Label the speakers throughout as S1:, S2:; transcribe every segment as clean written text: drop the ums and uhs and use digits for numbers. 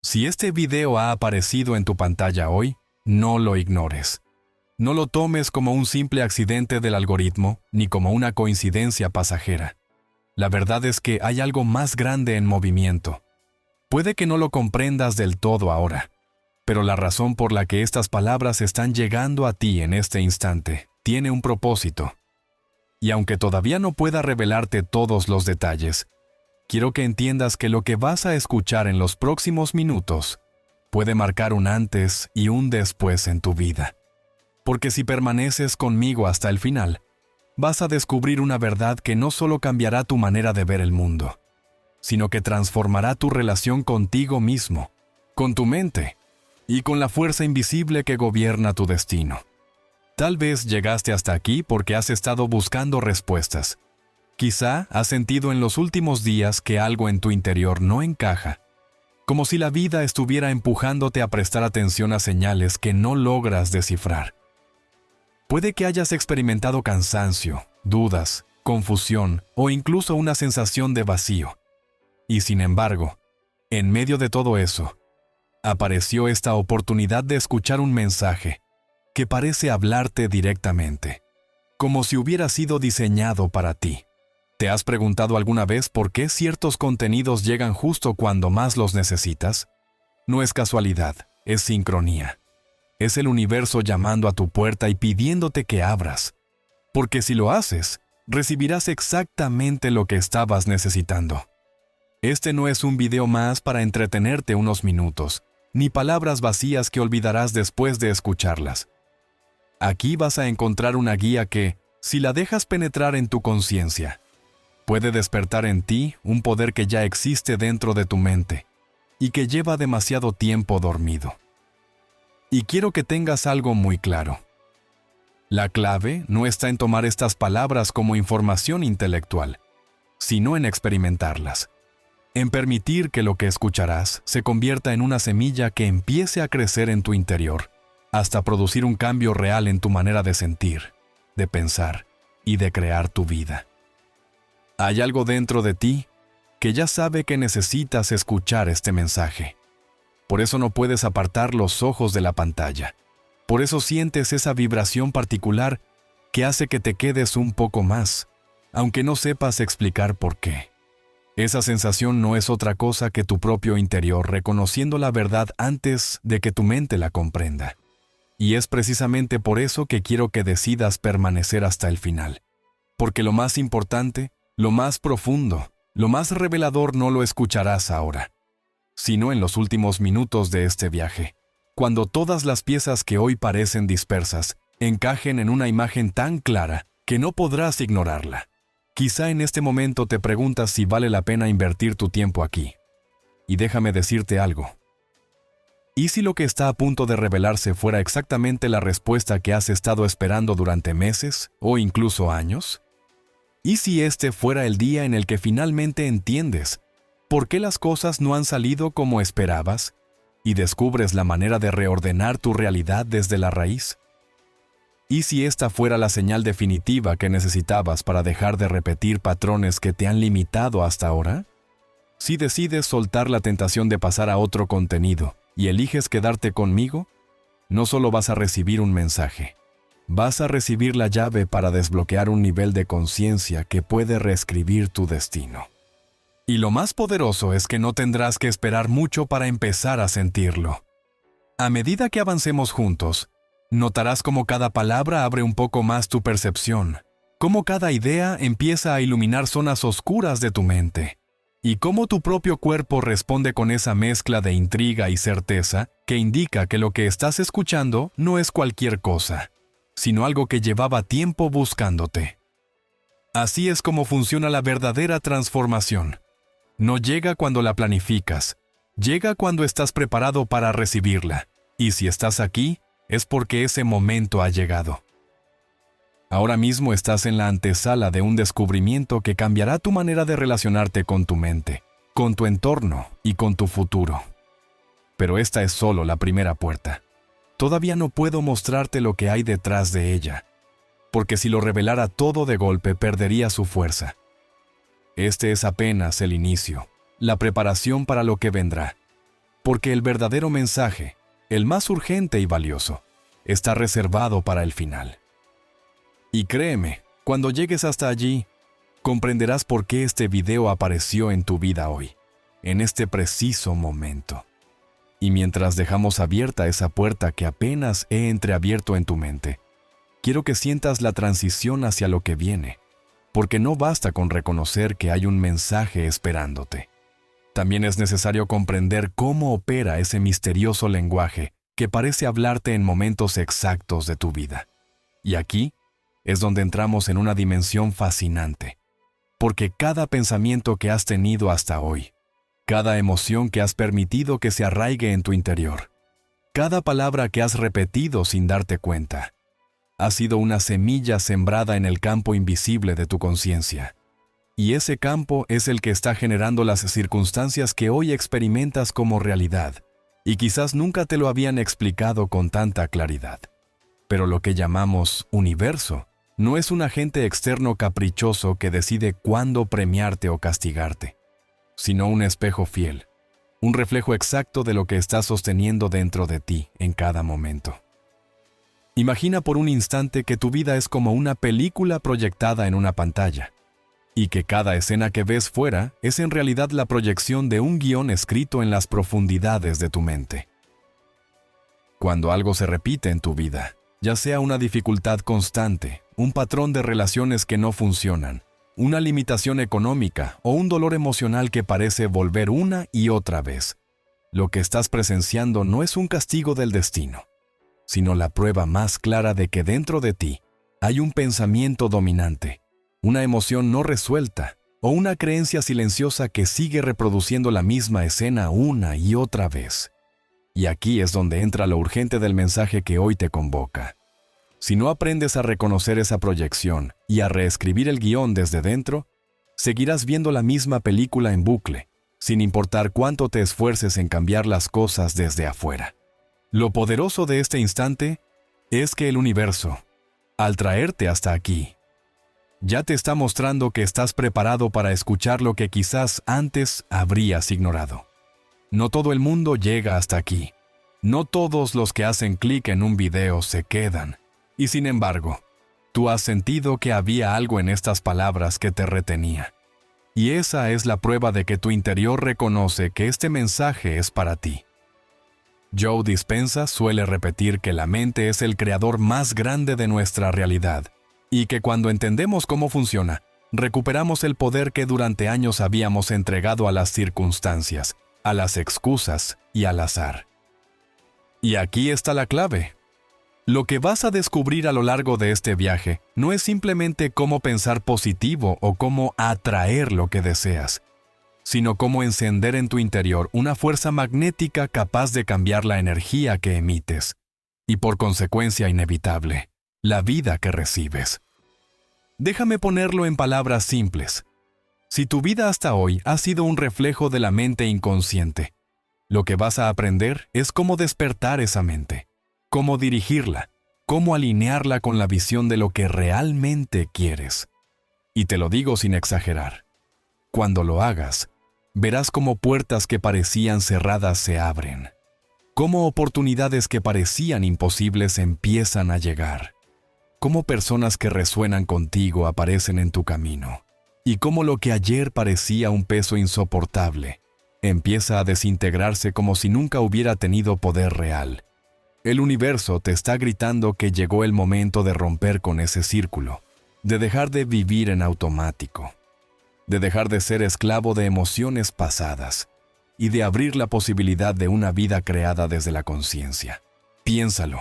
S1: Si este video ha aparecido en tu pantalla hoy, no lo ignores. No lo tomes como un simple accidente del algoritmo, ni como una coincidencia pasajera. La verdad es que hay algo más grande en movimiento. Puede que no lo comprendas del todo ahora, pero la razón por la que estas palabras están llegando a ti en este instante tiene un propósito. Y aunque todavía no pueda revelarte todos los detalles, quiero que entiendas que lo que vas a escuchar en los próximos minutos puede marcar un antes y un después en tu vida. Porque si permaneces conmigo hasta el final, vas a descubrir una verdad que no solo cambiará tu manera de ver el mundo, sino que transformará tu relación contigo mismo, con tu mente y con la fuerza invisible que gobierna tu destino. Tal vez llegaste hasta aquí porque has estado buscando respuestas. Quizá has sentido en los últimos días que algo en tu interior no encaja, como si la vida estuviera empujándote a prestar atención a señales que no logras descifrar. Puede que hayas experimentado cansancio, dudas, confusión o incluso una sensación de vacío. Y sin embargo, en medio de todo eso, apareció esta oportunidad de escuchar un mensaje que parece hablarte directamente, como si hubiera sido diseñado para ti. ¿Te has preguntado alguna vez por qué ciertos contenidos llegan justo cuando más los necesitas? No es casualidad, es sincronía. Es el universo llamando a tu puerta y pidiéndote que abras, porque si lo haces, recibirás exactamente lo que estabas necesitando. Este no es un video más para entretenerte unos minutos, ni palabras vacías que olvidarás después de escucharlas. Aquí vas a encontrar una guía que, si la dejas penetrar en tu conciencia, puede despertar en ti un poder que ya existe dentro de tu mente y que lleva demasiado tiempo dormido. Y quiero que tengas algo muy claro. La clave no está en tomar estas palabras como información intelectual, sino en experimentarlas. En permitir que lo que escucharás se convierta en una semilla que empiece a crecer en tu interior, hasta producir un cambio real en tu manera de sentir, de pensar y de crear tu vida. Hay algo dentro de ti que ya sabe que necesitas escuchar este mensaje. Por eso no puedes apartar los ojos de la pantalla. Por eso sientes esa vibración particular que hace que te quedes un poco más, aunque no sepas explicar por qué. Esa sensación no es otra cosa que tu propio interior reconociendo la verdad antes de que tu mente la comprenda. Y es precisamente por eso que quiero que decidas permanecer hasta el final. Porque lo más importante, lo más profundo, lo más revelador no lo escucharás ahora, sino en los últimos minutos de este viaje, cuando todas las piezas que hoy parecen dispersas encajen en una imagen tan clara que no podrás ignorarla. Quizá en este momento te preguntas si vale la pena invertir tu tiempo aquí. Y déjame decirte algo. ¿Y si lo que está a punto de revelarse fuera exactamente la respuesta que has estado esperando durante meses o incluso años? ¿Y si este fuera el día en el que finalmente entiendes por qué las cosas no han salido como esperabas y descubres la manera de reordenar tu realidad desde la raíz? ¿Y si esta fuera la señal definitiva que necesitabas para dejar de repetir patrones que te han limitado hasta ahora? Si decides soltar la tentación de pasar a otro contenido y eliges quedarte conmigo, no solo vas a recibir un mensaje, vas a recibir la llave para desbloquear un nivel de conciencia que puede reescribir tu destino. Y lo más poderoso es que no tendrás que esperar mucho para empezar a sentirlo. A medida que avancemos juntos, notarás cómo cada palabra abre un poco más tu percepción, cómo cada idea empieza a iluminar zonas oscuras de tu mente, y cómo tu propio cuerpo responde con esa mezcla de intriga y certeza que indica que lo que estás escuchando no es cualquier cosa, sino algo que llevaba tiempo buscándote. Así es como funciona la verdadera transformación. No llega cuando la planificas, llega cuando estás preparado para recibirla, y si estás aquí, es porque ese momento ha llegado. Ahora mismo estás en la antesala de un descubrimiento que cambiará tu manera de relacionarte con tu mente, con tu entorno y con tu futuro. Pero esta es solo la primera puerta. Todavía no puedo mostrarte lo que hay detrás de ella, porque si lo revelara todo de golpe perdería su fuerza. Este es apenas el inicio, la preparación para lo que vendrá. porque el verdadero mensaje, el más urgente y valioso, está reservado para el final. Y créeme, cuando llegues hasta allí, comprenderás por qué este video apareció en tu vida hoy, en este preciso momento. Y mientras dejamos abierta esa puerta que apenas he entreabierto en tu mente, quiero que sientas la transición hacia lo que viene, porque no basta con reconocer que hay un mensaje esperándote. También es necesario comprender cómo opera ese misterioso lenguaje que parece hablarte en momentos exactos de tu vida. Y aquí es donde entramos en una dimensión fascinante, porque cada pensamiento que has tenido hasta hoy, cada emoción que has permitido que se arraigue en tu interior, cada palabra que has repetido sin darte cuenta, ha sido una semilla sembrada en el campo invisible de tu conciencia. Y ese campo es el que está generando las circunstancias que hoy experimentas como realidad, y quizás nunca te lo habían explicado con tanta claridad. Pero lo que llamamos universo no es un agente externo caprichoso que decide cuándo premiarte o castigarte, sino un espejo fiel, un reflejo exacto de lo que estás sosteniendo dentro de ti en cada momento. Imagina por un instante que tu vida es como una película proyectada en una pantalla, y que cada escena que ves fuera es en realidad la proyección de un guión escrito en las profundidades de tu mente. Cuando algo se repite en tu vida, ya sea una dificultad constante, un patrón de relaciones que no funcionan, una limitación económica o un dolor emocional que parece volver una y otra vez, lo que estás presenciando no es un castigo del destino, sino la prueba más clara de que dentro de ti hay un pensamiento dominante, una emoción no resuelta o una creencia silenciosa que sigue reproduciendo la misma escena una y otra vez. Y aquí es donde entra lo urgente del mensaje que hoy te convoca. Si no aprendes a reconocer esa proyección y a reescribir el guión desde dentro, seguirás viendo la misma película en bucle, sin importar cuánto te esfuerces en cambiar las cosas desde afuera. Lo poderoso de este instante es que el universo, al traerte hasta aquí, ya te está mostrando que estás preparado para escuchar lo que quizás antes habrías ignorado. No todo el mundo llega hasta aquí. No todos los que hacen clic en un video se quedan. Y sin embargo, tú has sentido que había algo en estas palabras que te retenía. Y esa es la prueba de que tu interior reconoce que este mensaje es para ti. Joe Dispenza suele repetir que la mente es el creador más grande de nuestra realidad, y que cuando entendemos cómo funciona, recuperamos el poder que durante años habíamos entregado a las circunstancias, a las excusas y al azar. Y aquí está la clave. Lo que vas a descubrir a lo largo de este viaje no es simplemente cómo pensar positivo o cómo atraer lo que deseas, sino cómo encender en tu interior una fuerza magnética capaz de cambiar la energía que emites, y por consecuencia inevitable, la vida que recibes. Déjame ponerlo en palabras simples. Si tu vida hasta hoy ha sido un reflejo de la mente inconsciente, lo que vas a aprender es cómo despertar esa mente, cómo dirigirla, cómo alinearla con la visión de lo que realmente quieres. Y te lo digo sin exagerar. Cuando lo hagas, verás cómo puertas que parecían cerradas se abren, cómo oportunidades que parecían imposibles empiezan a llegar, cómo personas que resuenan contigo aparecen en tu camino, y cómo lo que ayer parecía un peso insoportable empieza a desintegrarse como si nunca hubiera tenido poder real. El universo te está gritando que llegó el momento de romper con ese círculo, de dejar de vivir en automático, de dejar de ser esclavo de emociones pasadas y de abrir la posibilidad de una vida creada desde la conciencia. Piénsalo.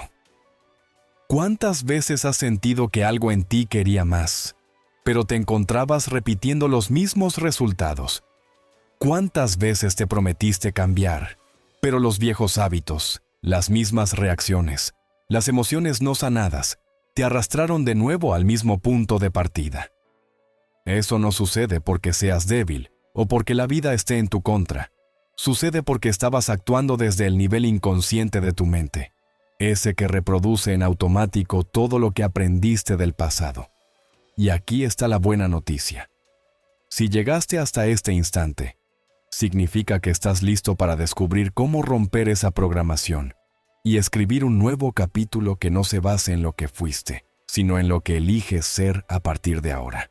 S1: ¿Cuántas veces has sentido que algo en ti quería más, pero te encontrabas repitiendo los mismos resultados? ¿Cuántas veces te prometiste cambiar, pero los viejos hábitos, las mismas reacciones, las emociones no sanadas, te arrastraron de nuevo al mismo punto de partida? Eso no sucede porque seas débil o porque la vida esté en tu contra. Sucede porque estabas actuando desde el nivel inconsciente de tu mente, ese que reproduce en automático todo lo que aprendiste del pasado. Y aquí está la buena noticia. Si llegaste hasta este instante, significa que estás listo para descubrir cómo romper esa programación y escribir un nuevo capítulo que no se base en lo que fuiste, sino en lo que eliges ser a partir de ahora.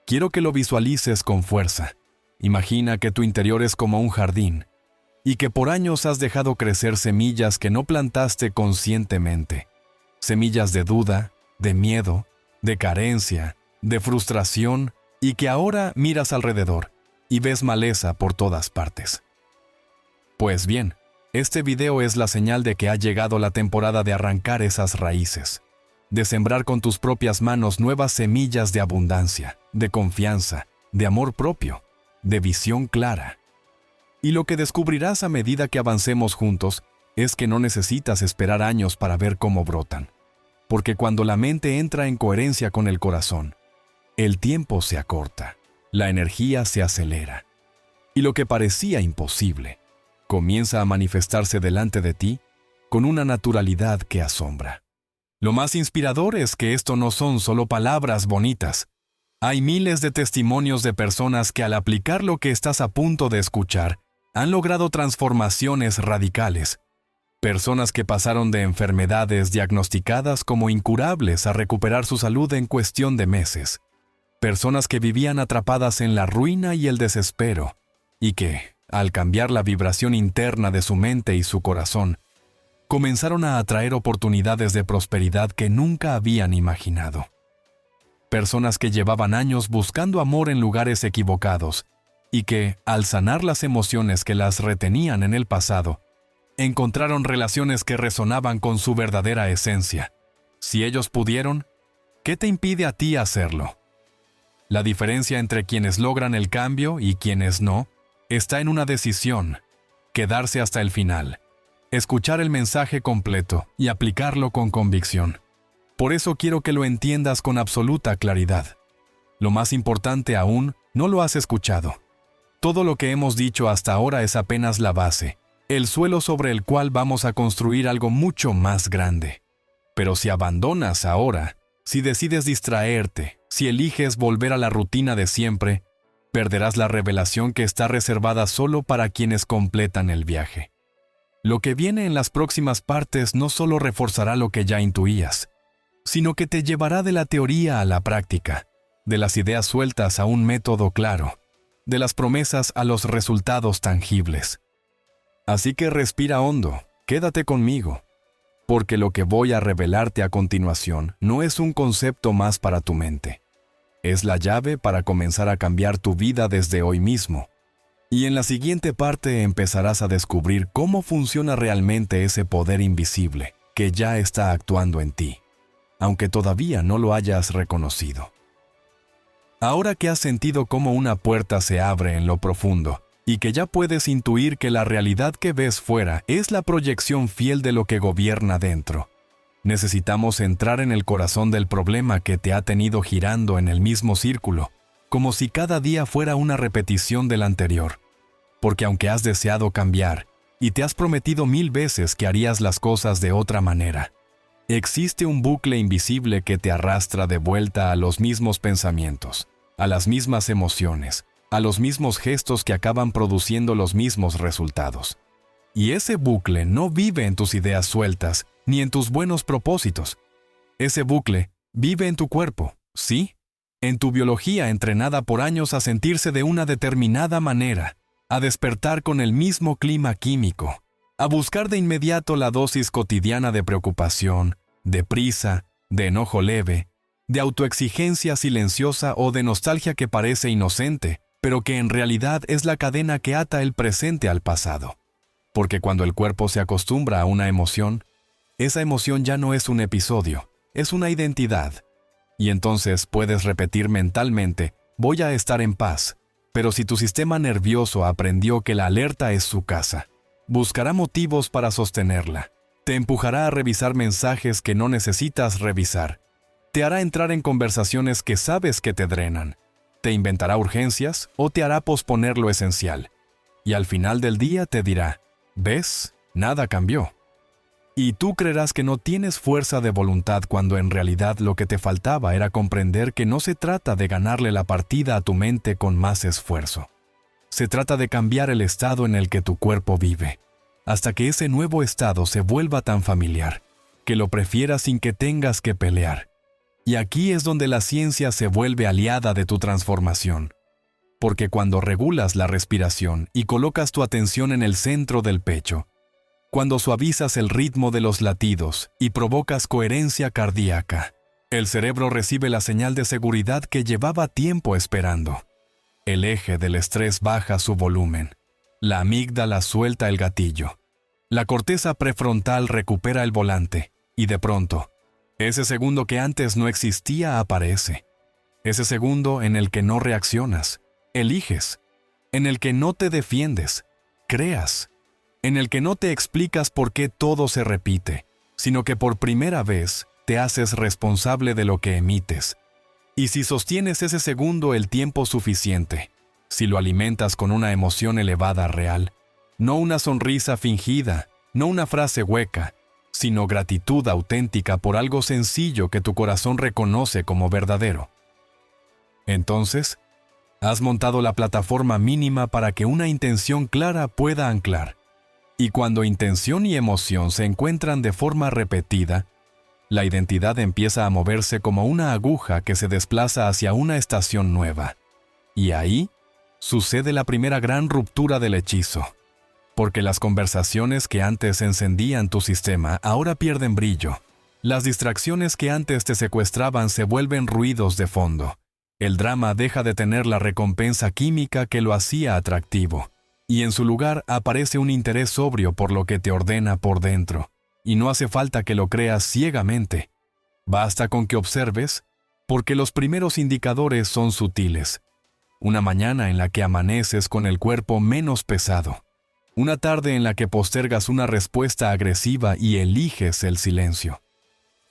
S1: Quiero que lo visualices con fuerza. Imagina que tu interior es como un jardín y que por años has dejado crecer semillas que no plantaste conscientemente. Semillas de duda, de miedo, de carencia, de frustración, y que ahora miras alrededor y ves maleza por todas partes. Pues bien, este video es la señal de que ha llegado la temporada de arrancar esas raíces, de sembrar con tus propias manos nuevas semillas de abundancia, de confianza, de amor propio, de visión clara. Y lo que descubrirás a medida que avancemos juntos es que no necesitas esperar años para ver cómo brotan, porque cuando la mente entra en coherencia con el corazón, el tiempo se acorta, la energía se acelera, y lo que parecía imposible comienza a manifestarse delante de ti con una naturalidad que asombra. Lo más inspirador es que esto no son solo palabras bonitas. Hay miles de testimonios de personas que al aplicar lo que estás a punto de escuchar, han logrado transformaciones radicales. Personas que pasaron de enfermedades diagnosticadas como incurables a recuperar su salud en cuestión de meses. Personas que vivían atrapadas en la ruina y el desespero, y que, al cambiar la vibración interna de su mente y su corazón, comenzaron a atraer oportunidades de prosperidad que nunca habían imaginado. Personas que llevaban años buscando amor en lugares equivocados, y que, al sanar las emociones que las retenían en el pasado, encontraron relaciones que resonaban con su verdadera esencia. Si ellos pudieron, ¿qué te impide a ti hacerlo? La diferencia entre quienes logran el cambio y quienes no está en una decisión: quedarse hasta el final, escuchar el mensaje completo y aplicarlo con convicción. Por eso quiero que lo entiendas con absoluta claridad. Lo más importante aún, no lo has escuchado. Todo lo que hemos dicho hasta ahora es apenas la base, el suelo sobre el cual vamos a construir algo mucho más grande. Pero si abandonas ahora, si decides distraerte, si eliges volver a la rutina de siempre, perderás la revelación que está reservada solo para quienes completan el viaje. Lo que viene en las próximas partes no solo reforzará lo que ya intuías, sino que te llevará de la teoría a la práctica, de las ideas sueltas a un método claro, de las promesas a los resultados tangibles. Así que respira hondo, quédate conmigo, porque lo que voy a revelarte a continuación no es un concepto más para tu mente. Es la llave para comenzar a cambiar tu vida desde hoy mismo. Y en la siguiente parte empezarás a descubrir cómo funciona realmente ese poder invisible que ya está actuando en ti, aunque todavía no lo hayas reconocido. Ahora que has sentido cómo una puerta se abre en lo profundo y que ya puedes intuir que la realidad que ves fuera es la proyección fiel de lo que gobierna dentro, necesitamos entrar en el corazón del problema que te ha tenido girando en el mismo círculo, como si cada día fuera una repetición del anterior. Porque aunque has deseado cambiar y te has prometido 1000 veces que harías las cosas de otra manera, existe un bucle invisible que te arrastra de vuelta a los mismos pensamientos, a las mismas emociones, a los mismos gestos que acaban produciendo los mismos resultados. Y ese bucle no vive en tus ideas sueltas ni en tus buenos propósitos. Ese bucle vive en tu cuerpo, ¿sí? En tu biología entrenada por años a sentirse de una determinada manera, a despertar con el mismo clima químico, a buscar de inmediato la dosis cotidiana de preocupación, de prisa, de enojo leve, de autoexigencia silenciosa o de nostalgia que parece inocente, pero que en realidad es la cadena que ata el presente al pasado. Porque cuando el cuerpo se acostumbra a una emoción, esa emoción ya no es un episodio, es una identidad. Y entonces puedes repetir mentalmente: voy a estar en paz. Pero si tu sistema nervioso aprendió que la alerta es su casa, buscará motivos para sostenerla. Te empujará a revisar mensajes que no necesitas revisar. Te hará entrar en conversaciones que sabes que te drenan. Te inventará urgencias o te hará posponer lo esencial. Y al final del día te dirá: ¿ves? Nada cambió. Y tú creerás que no tienes fuerza de voluntad cuando en realidad lo que te faltaba era comprender que no se trata de ganarle la partida a tu mente con más esfuerzo. Se trata de cambiar el estado en el que tu cuerpo vive, hasta que ese nuevo estado se vuelva tan familiar, que lo prefieras sin que tengas que pelear. Y aquí es donde la ciencia se vuelve aliada de tu transformación. Porque cuando regulas la respiración y colocas tu atención en el centro del pecho, cuando suavizas el ritmo de los latidos y provocas coherencia cardíaca, el cerebro recibe la señal de seguridad que llevaba tiempo esperando. El eje del estrés baja su volumen. La amígdala suelta el gatillo. La corteza prefrontal recupera el volante y de pronto, ese segundo que antes no existía aparece. Ese segundo en el que no reaccionas, eliges, en el que no te defiendes, creas, en el que no te explicas por qué todo se repite, sino que por primera vez te haces responsable de lo que emites. Y si sostienes ese segundo el tiempo suficiente, si lo alimentas con una emoción elevada real, no una sonrisa fingida, no una frase hueca, sino gratitud auténtica por algo sencillo que tu corazón reconoce como verdadero. Entonces, has montado la plataforma mínima para que una intención clara pueda anclar. Y cuando intención y emoción se encuentran de forma repetida, la identidad empieza a moverse como una aguja que se desplaza hacia una estación nueva. Y ahí sucede la primera gran ruptura del hechizo. Porque las conversaciones que antes encendían tu sistema ahora pierden brillo. Las distracciones que antes te secuestraban se vuelven ruidos de fondo. El drama deja de tener la recompensa química que lo hacía atractivo. Y en su lugar aparece un interés sobrio por lo que te ordena por dentro. Y no hace falta que lo creas ciegamente. Basta con que observes, porque los primeros indicadores son sutiles. Una mañana en la que amaneces con el cuerpo menos pesado. Una tarde en la que postergas una respuesta agresiva y eliges el silencio.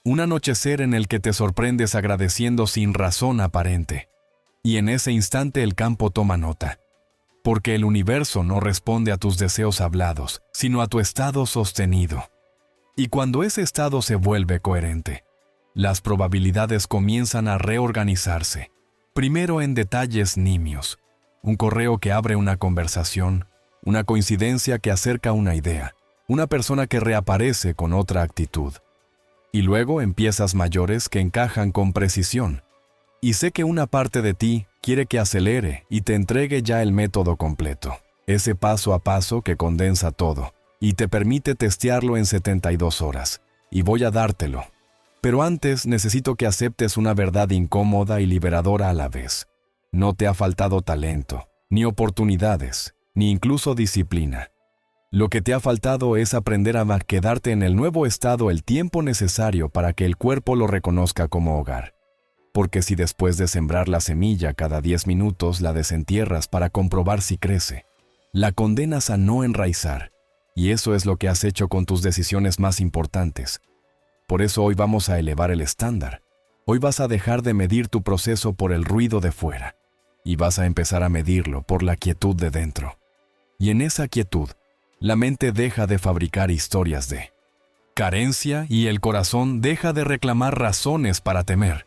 S1: Un anochecer en el que te sorprendes agradeciendo sin razón aparente. Y en ese instante el campo toma nota. Porque el universo no responde a tus deseos hablados, sino a tu estado sostenido. Y cuando ese estado se vuelve coherente, las probabilidades comienzan a reorganizarse. Primero en detalles nimios. Un correo que abre una conversación, una coincidencia que acerca una idea, una persona que reaparece con otra actitud. Y luego en piezas mayores que encajan con precisión. Y sé que una parte de ti quiere que acelere y te entregue ya el método completo, ese paso a paso que condensa todo, y te permite testearlo en 72 horas. Y voy a dártelo. Pero antes necesito que aceptes una verdad incómoda y liberadora a la vez. No te ha faltado talento, ni oportunidades, ni incluso disciplina. Lo que te ha faltado es aprender a quedarte en el nuevo estado el tiempo necesario para que el cuerpo lo reconozca como hogar. Porque si después de sembrar la semilla cada 10 minutos la desentierras para comprobar si crece, la condenas a no enraizar, y eso es lo que has hecho con tus decisiones más importantes. Por eso hoy vamos a elevar el estándar. Hoy vas a dejar de medir tu proceso por el ruido de fuera, y vas a empezar a medirlo por la quietud de dentro. Y en esa quietud, la mente deja de fabricar historias de carencia y el corazón deja de reclamar razones para temer.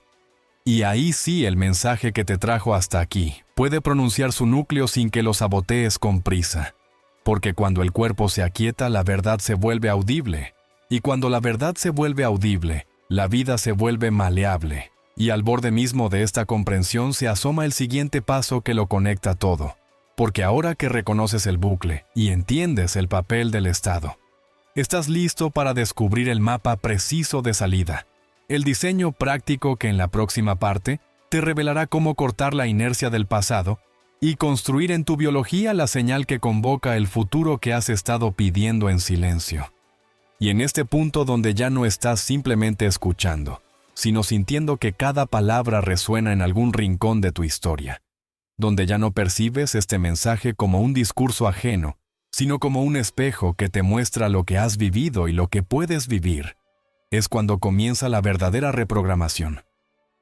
S1: Y ahí sí el mensaje que te trajo hasta aquí puede pronunciar su núcleo sin que lo sabotees con prisa. Porque cuando el cuerpo se aquieta, la verdad se vuelve audible. Y cuando la verdad se vuelve audible, la vida se vuelve maleable. Y al borde mismo de esta comprensión se asoma el siguiente paso que lo conecta todo. Porque ahora que reconoces el bucle y entiendes el papel del estado, estás listo para descubrir el mapa preciso de salida. El diseño práctico que en la próxima parte te revelará cómo cortar la inercia del pasado y construir en tu biología la señal que convoca el futuro que has estado pidiendo en silencio. Y en este punto donde ya no estás simplemente escuchando, sino sintiendo que cada palabra resuena en algún rincón de tu historia, donde ya no percibes este mensaje como un discurso ajeno, sino como un espejo que te muestra lo que has vivido y lo que puedes vivir, es cuando comienza la verdadera reprogramación.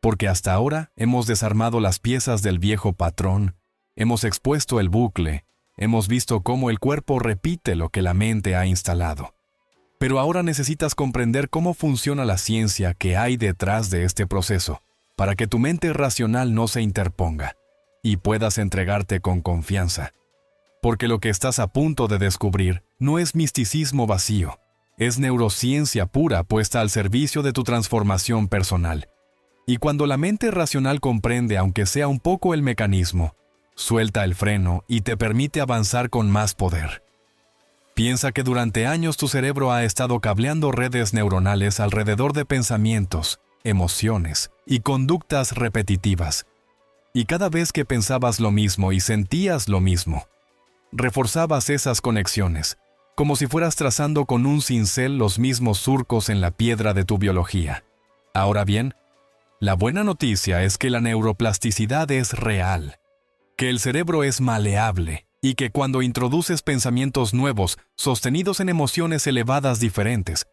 S1: Porque hasta ahora hemos desarmado las piezas del viejo patrón, hemos expuesto el bucle, hemos visto cómo el cuerpo repite lo que la mente ha instalado. Pero ahora necesitas comprender cómo funciona la ciencia que hay detrás de este proceso, para que tu mente racional no se interponga, y puedas entregarte con confianza, porque lo que estás a punto de descubrir no es misticismo vacío, es neurociencia pura puesta al servicio de tu transformación personal. Y cuando la mente racional comprende, aunque sea un poco el mecanismo, suelta el freno y te permite avanzar con más poder. Piensa que durante años tu cerebro ha estado cableando redes neuronales alrededor de pensamientos, emociones y conductas repetitivas. Y cada vez que pensabas lo mismo y sentías lo mismo, reforzabas esas conexiones, como si fueras trazando con un cincel los mismos surcos en la piedra de tu biología. Ahora bien, la buena noticia es que la neuroplasticidad es real, que el cerebro es maleable y que cuando introduces pensamientos nuevos sostenidos en emociones elevadas diferentes,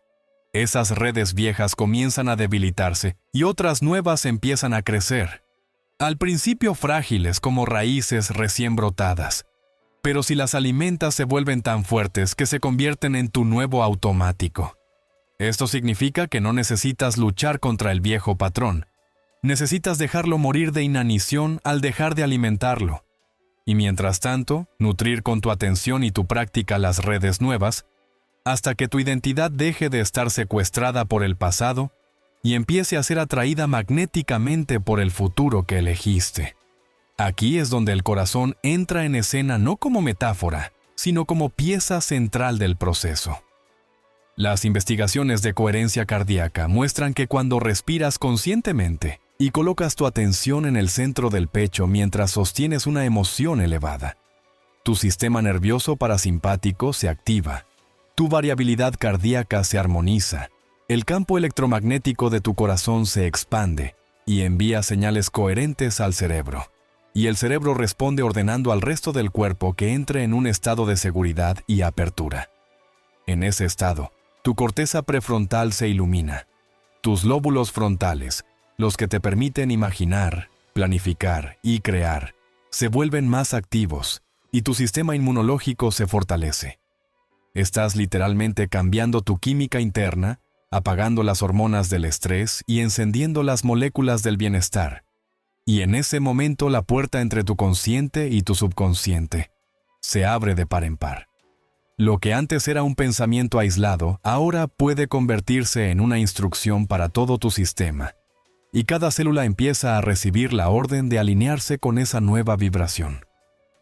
S1: esas redes viejas comienzan a debilitarse y otras nuevas empiezan a crecer. Al principio frágiles como raíces recién brotadas, pero si las alimentas se vuelven tan fuertes que se convierten en tu nuevo automático. Esto significa que no necesitas luchar contra el viejo patrón. Necesitas dejarlo morir de inanición al dejar de alimentarlo. Y mientras tanto, nutrir con tu atención y tu práctica las redes nuevas, hasta que tu identidad deje de estar secuestrada por el pasado y empiece a ser atraída magnéticamente por el futuro que elegiste. Aquí es donde el corazón entra en escena no como metáfora, sino como pieza central del proceso. Las investigaciones de coherencia cardíaca muestran que cuando respiras conscientemente y colocas tu atención en el centro del pecho mientras sostienes una emoción elevada, tu sistema nervioso parasimpático se activa, tu variabilidad cardíaca se armoniza, el campo electromagnético de tu corazón se expande y envía señales coherentes al cerebro. Y el cerebro responde ordenando al resto del cuerpo que entre en un estado de seguridad y apertura. En ese estado, tu corteza prefrontal se ilumina. Tus lóbulos frontales, los que te permiten imaginar, planificar y crear, se vuelven más activos y tu sistema inmunológico se fortalece. Estás literalmente cambiando tu química interna, apagando las hormonas del estrés y encendiendo las moléculas del bienestar. Y en ese momento la puerta entre tu consciente y tu subconsciente se abre de par en par. Lo que antes era un pensamiento aislado, ahora puede convertirse en una instrucción para todo tu sistema. Y cada célula empieza a recibir la orden de alinearse con esa nueva vibración.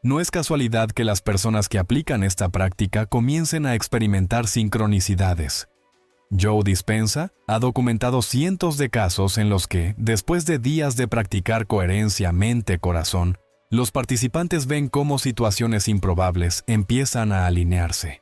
S1: No es casualidad que las personas que aplican esta práctica comiencen a experimentar sincronicidades. Joe Dispenza ha documentado cientos de casos en los que, después de días de practicar coherencia mente-corazón, los participantes ven cómo situaciones improbables empiezan a alinearse.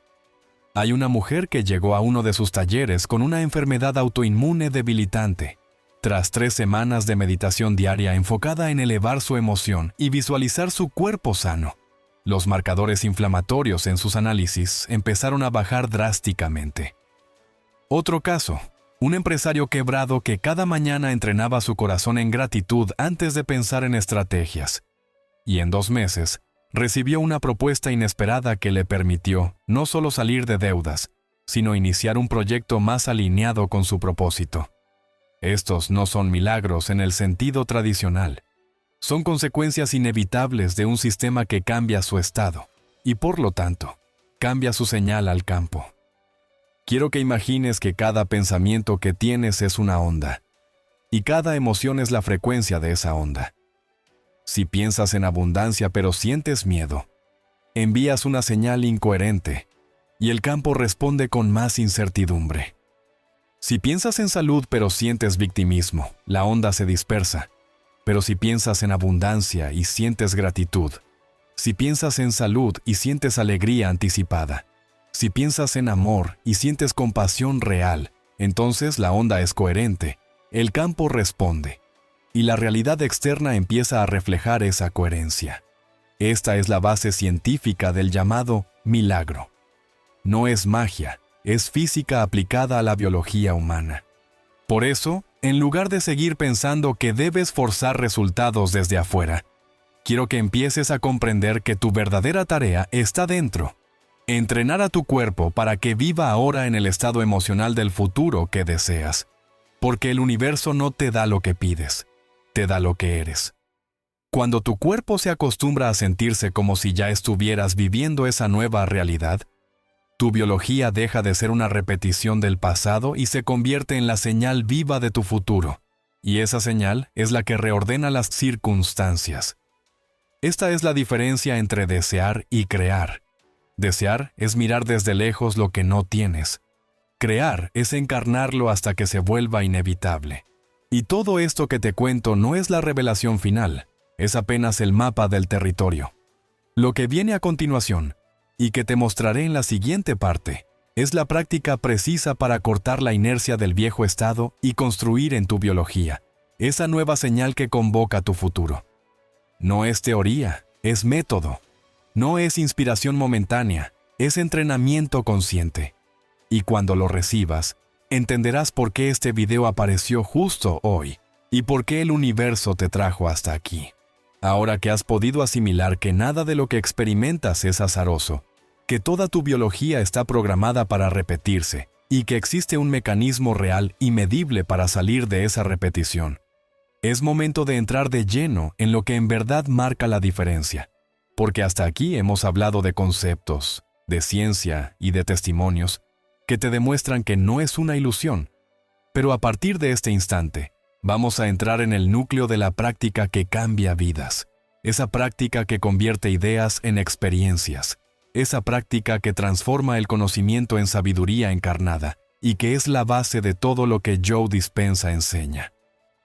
S1: Hay una mujer que llegó a uno de sus talleres con una enfermedad autoinmune debilitante. Tras 3 semanas de meditación diaria enfocada en elevar su emoción y visualizar su cuerpo sano, los marcadores inflamatorios en sus análisis empezaron a bajar drásticamente. Otro caso, un empresario quebrado que cada mañana entrenaba su corazón en gratitud antes de pensar en estrategias. Y en 2 meses, recibió una propuesta inesperada que le permitió no solo salir de deudas, sino iniciar un proyecto más alineado con su propósito. Estos no son milagros en el sentido tradicional. Son consecuencias inevitables de un sistema que cambia su estado y, por lo tanto, cambia su señal al campo. Quiero que imagines que cada pensamiento que tienes es una onda, y cada emoción es la frecuencia de esa onda. Si piensas en abundancia pero sientes miedo, envías una señal incoherente, y el campo responde con más incertidumbre. Si piensas en salud pero sientes victimismo, la onda se dispersa. Pero si piensas en abundancia y sientes gratitud, si piensas en salud y sientes alegría anticipada, si piensas en amor y sientes compasión real, entonces la onda es coherente, el campo responde, y la realidad externa empieza a reflejar esa coherencia. Esta es la base científica del llamado milagro. No es magia, es física aplicada a la biología humana. Por eso, en lugar de seguir pensando que debes forzar resultados desde afuera, quiero que empieces a comprender que tu verdadera tarea está dentro. Entrenar a tu cuerpo para que viva ahora en el estado emocional del futuro que deseas. Porque el universo no te da lo que pides, te da lo que eres. Cuando tu cuerpo se acostumbra a sentirse como si ya estuvieras viviendo esa nueva realidad, tu biología deja de ser una repetición del pasado y se convierte en la señal viva de tu futuro. Y esa señal es la que reordena las circunstancias. Esta es la diferencia entre desear y crear. Desear es mirar desde lejos lo que no tienes. Crear es encarnarlo hasta que se vuelva inevitable. Y todo esto que te cuento no es la revelación final, es apenas el mapa del territorio. Lo que viene a continuación, y que te mostraré en la siguiente parte, es la práctica precisa para cortar la inercia del viejo estado y construir en tu biología esa nueva señal que convoca tu futuro. No es teoría, es método. No es inspiración momentánea, es entrenamiento consciente. Y cuando lo recibas, entenderás por qué este video apareció justo hoy y por qué el universo te trajo hasta aquí. Ahora que has podido asimilar que nada de lo que experimentas es azaroso, que toda tu biología está programada para repetirse y que existe un mecanismo real y medible para salir de esa repetición, es momento de entrar de lleno en lo que en verdad marca la diferencia. Porque hasta aquí hemos hablado de conceptos, de ciencia y de testimonios que te demuestran que no es una ilusión. Pero a partir de este instante, vamos a entrar en el núcleo de la práctica que cambia vidas. Esa práctica que convierte ideas en experiencias. Esa práctica que transforma el conocimiento en sabiduría encarnada y que es la base de todo lo que Joe Dispenza enseña.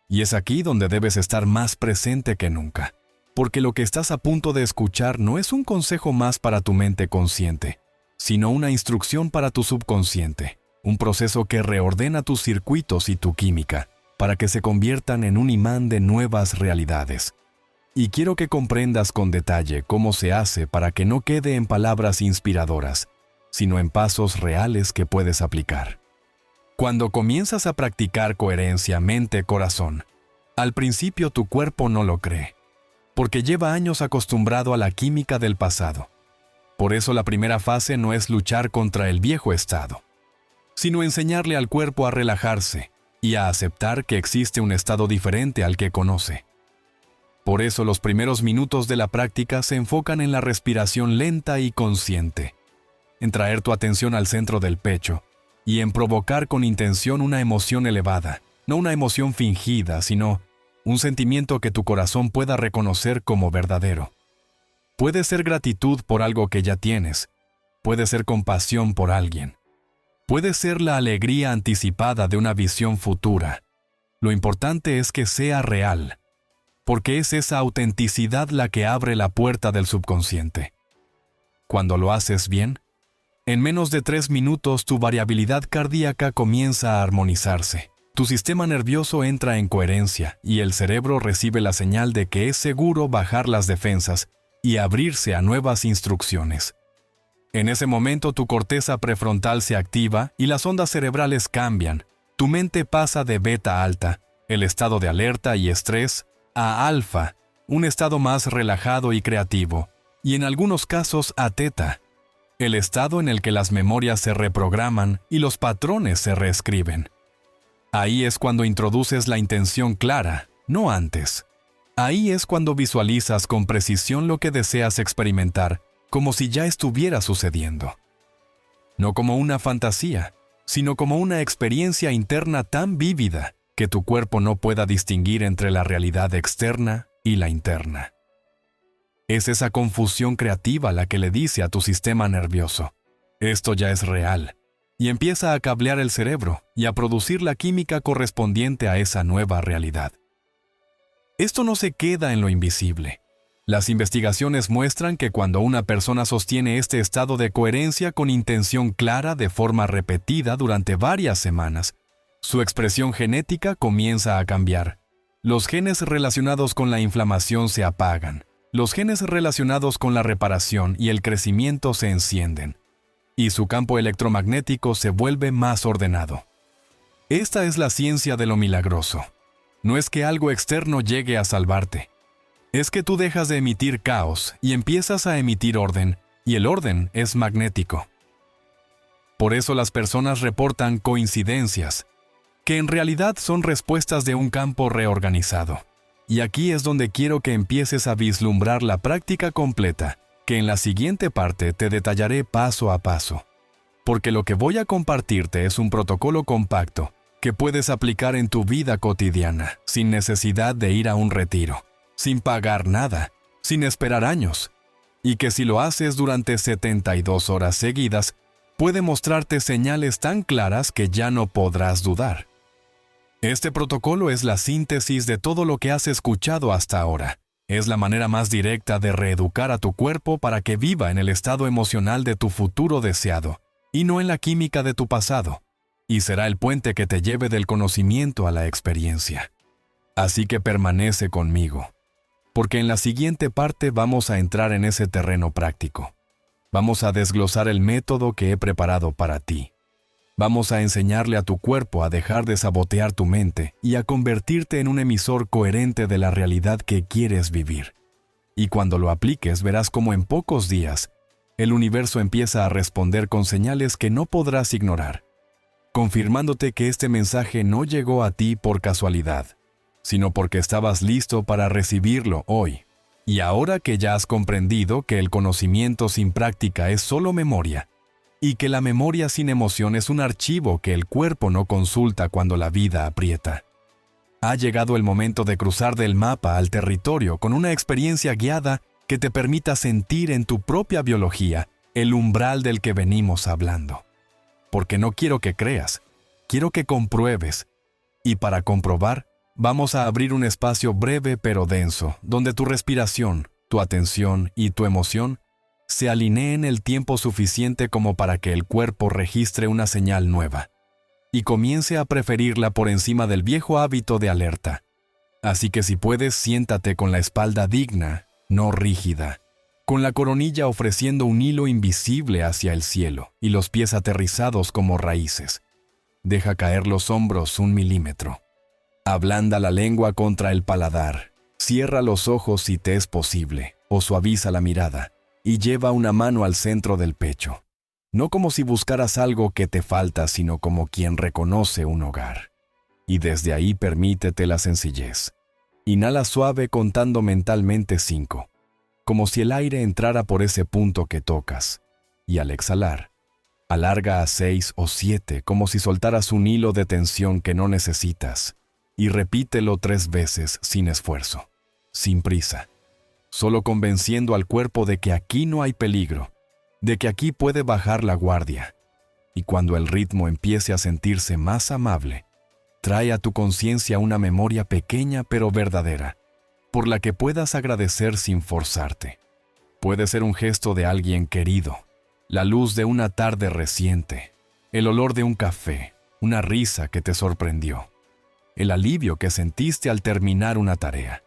S1: Y es aquí donde debes estar más presente que nunca. Porque lo que estás a punto de escuchar no es un consejo más para tu mente consciente, sino una instrucción para tu subconsciente, un proceso que reordena tus circuitos y tu química, para que se conviertan en un imán de nuevas realidades. Y quiero que comprendas con detalle cómo se hace para que no quede en palabras inspiradoras, sino en pasos reales que puedes aplicar. Cuando comienzas a practicar coherencia mente-corazón, al principio tu cuerpo no lo cree, porque lleva años acostumbrado a la química del pasado. Por eso la primera fase no es luchar contra el viejo estado, sino enseñarle al cuerpo a relajarse y a aceptar que existe un estado diferente al que conoce. Por eso los primeros minutos de la práctica se enfocan en la respiración lenta y consciente, en traer tu atención al centro del pecho y en provocar con intención una emoción elevada, no una emoción fingida, sino un sentimiento que tu corazón pueda reconocer como verdadero. Puede ser gratitud por algo que ya tienes, puede ser compasión por alguien, puede ser la alegría anticipada de una visión futura. Lo importante es que sea real, porque es esa autenticidad la que abre la puerta del subconsciente. Cuando lo haces bien, en menos de 3 minutos tu variabilidad cardíaca comienza a armonizarse. Tu sistema nervioso entra en coherencia y el cerebro recibe la señal de que es seguro bajar las defensas y abrirse a nuevas instrucciones. En ese momento tu corteza prefrontal se activa y las ondas cerebrales cambian. Tu mente pasa de beta alta, el estado de alerta y estrés, a alfa, un estado más relajado y creativo, y en algunos casos a teta, el estado en el que las memorias se reprograman y los patrones se reescriben. Ahí es cuando introduces la intención clara, no antes. Ahí es cuando visualizas con precisión lo que deseas experimentar, como si ya estuviera sucediendo. No como una fantasía, sino como una experiencia interna tan vívida que tu cuerpo no pueda distinguir entre la realidad externa y la interna. Es esa confusión creativa la que le dice a tu sistema nervioso: esto ya es real. Y empieza a cablear el cerebro y a producir la química correspondiente a esa nueva realidad. Esto no se queda en lo invisible. Las investigaciones muestran que cuando una persona sostiene este estado de coherencia con intención clara de forma repetida durante varias semanas, su expresión genética comienza a cambiar. Los genes relacionados con la inflamación se apagan. Los genes relacionados con la reparación y el crecimiento se encienden. Y su campo electromagnético se vuelve más ordenado. Esta es la ciencia de lo milagroso. No es que algo externo llegue a salvarte. Es que tú dejas de emitir caos y empiezas a emitir orden, y el orden es magnético. Por eso las personas reportan coincidencias, que en realidad son respuestas de un campo reorganizado. Y aquí es donde quiero que empieces a vislumbrar la práctica completa, que en la siguiente parte te detallaré paso a paso. Porque lo que voy a compartirte es un protocolo compacto que puedes aplicar en tu vida cotidiana, sin necesidad de ir a un retiro, sin pagar nada, sin esperar años, y que si lo haces durante 72 horas seguidas, puede mostrarte señales tan claras que ya no podrás dudar. Este protocolo es la síntesis de todo lo que has escuchado hasta ahora. Es la manera más directa de reeducar a tu cuerpo para que viva en el estado emocional de tu futuro deseado, y no en la química de tu pasado, y será el puente que te lleve del conocimiento a la experiencia. Así que permanece conmigo, porque en la siguiente parte vamos a entrar en ese terreno práctico. Vamos a desglosar el método que he preparado para ti. Vamos a enseñarle a tu cuerpo a dejar de sabotear tu mente y a convertirte en un emisor coherente de la realidad que quieres vivir. Y cuando lo apliques, verás cómo en pocos días, el universo empieza a responder con señales que no podrás ignorar, confirmándote que este mensaje no llegó a ti por casualidad, sino porque estabas listo para recibirlo hoy. Y ahora que ya has comprendido que el conocimiento sin práctica es solo memoria, y que la memoria sin emoción es un archivo que el cuerpo no consulta cuando la vida aprieta, ha llegado el momento de cruzar del mapa al territorio con una experiencia guiada que te permita sentir en tu propia biología el umbral del que venimos hablando. Porque no quiero que creas, quiero que compruebes. Y para comprobar, vamos a abrir un espacio breve pero denso, donde tu respiración, tu atención y tu emoción se alineen el tiempo suficiente como para que el cuerpo registre una señal nueva y comience a preferirla por encima del viejo hábito de alerta. Así que si puedes, siéntate con la espalda digna, no rígida, con la coronilla ofreciendo un hilo invisible hacia el cielo y los pies aterrizados como raíces. Deja caer los hombros 1 milímetro. Ablanda la lengua contra el paladar. Cierra los ojos si te es posible, o suaviza la mirada, y lleva una mano al centro del pecho. No como si buscaras algo que te falta, sino como quien reconoce un hogar. Y desde ahí permítete la sencillez. Inhala suave contando mentalmente 5, como si el aire entrara por ese punto que tocas. Y al exhalar, alarga a 6 o 7 como si soltaras un hilo de tensión que no necesitas. Y repítelo 3 veces sin esfuerzo, sin prisa, solo convenciendo al cuerpo de que aquí no hay peligro, de que aquí puede bajar la guardia. Y cuando el ritmo empiece a sentirse más amable, trae a tu conciencia una memoria pequeña pero verdadera, por la que puedas agradecer sin forzarte. Puede ser un gesto de alguien querido, la luz de una tarde reciente, el olor de un café, una risa que te sorprendió, el alivio que sentiste al terminar una tarea.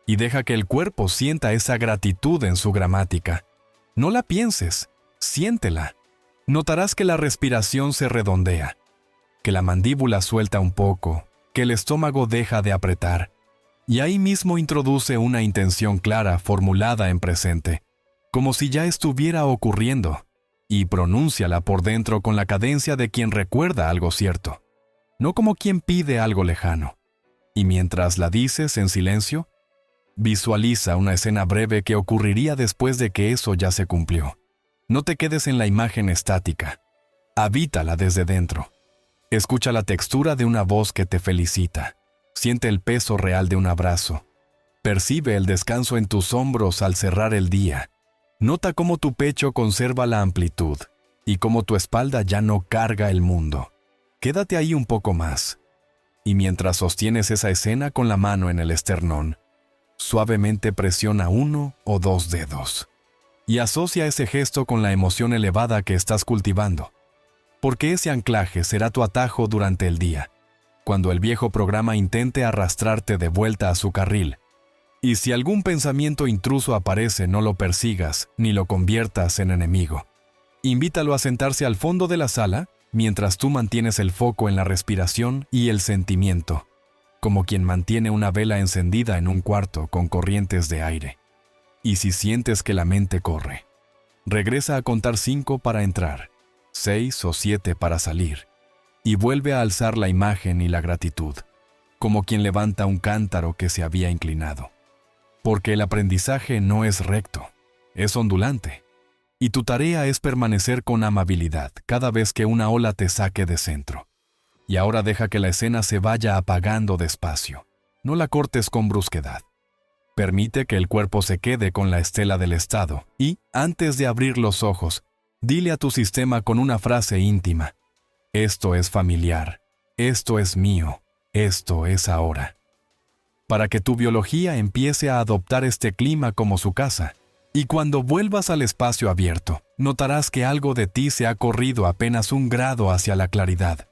S1: Y deja que el cuerpo sienta esa gratitud en su gramática. No la pienses, siéntela. Notarás que la respiración se redondea, que la mandíbula suelta un poco, que el estómago deja de apretar. Y ahí mismo introduce una intención clara formulada en presente, como si ya estuviera ocurriendo, y pronúnciala por dentro con la cadencia de quien recuerda algo cierto, no como quien pide algo lejano. Y mientras la dices en silencio, visualiza una escena breve que ocurriría después de que eso ya se cumplió. No te quedes en la imagen estática. Habítala desde dentro. Escucha la textura de una voz que te felicita. Siente el peso real de un abrazo. Percibe el descanso en tus hombros al cerrar el día. Nota cómo tu pecho conserva la amplitud y cómo tu espalda ya no carga el mundo. Quédate ahí un poco más. Y mientras sostienes esa escena con la mano en el esternón, suavemente presiona 1 o 2 dedos. Y asocia ese gesto con la emoción elevada que estás cultivando. Porque ese anclaje será tu atajo durante el día, cuando el viejo programa intente arrastrarte de vuelta a su carril. Y si algún pensamiento intruso aparece, no lo persigas ni lo conviertas en enemigo. Invítalo a sentarse al fondo de la sala mientras tú mantienes el foco en la respiración y el sentimiento, como quien mantiene una vela encendida en un cuarto con corrientes de aire. Y si sientes que la mente corre, regresa a contar 5 para entrar, 6 o 7 para salir, y vuelve a alzar la imagen y la gratitud. como quien levanta un cántaro que se había inclinado. Porque el aprendizaje no es recto, es ondulante. Y tu tarea es permanecer con amabilidad cada vez que una ola te saque de centro. Y ahora deja que la escena se vaya apagando despacio. No la cortes con brusquedad. Permite que el cuerpo se quede con la estela del estado y, antes de abrir los ojos, dile a tu sistema con una frase íntima: esto es familiar, esto es mío, esto es ahora. Para que tu biología empiece a adoptar este clima como su casa. Y cuando vuelvas al espacio abierto, notarás que algo de ti se ha corrido apenas 1 grado hacia la claridad.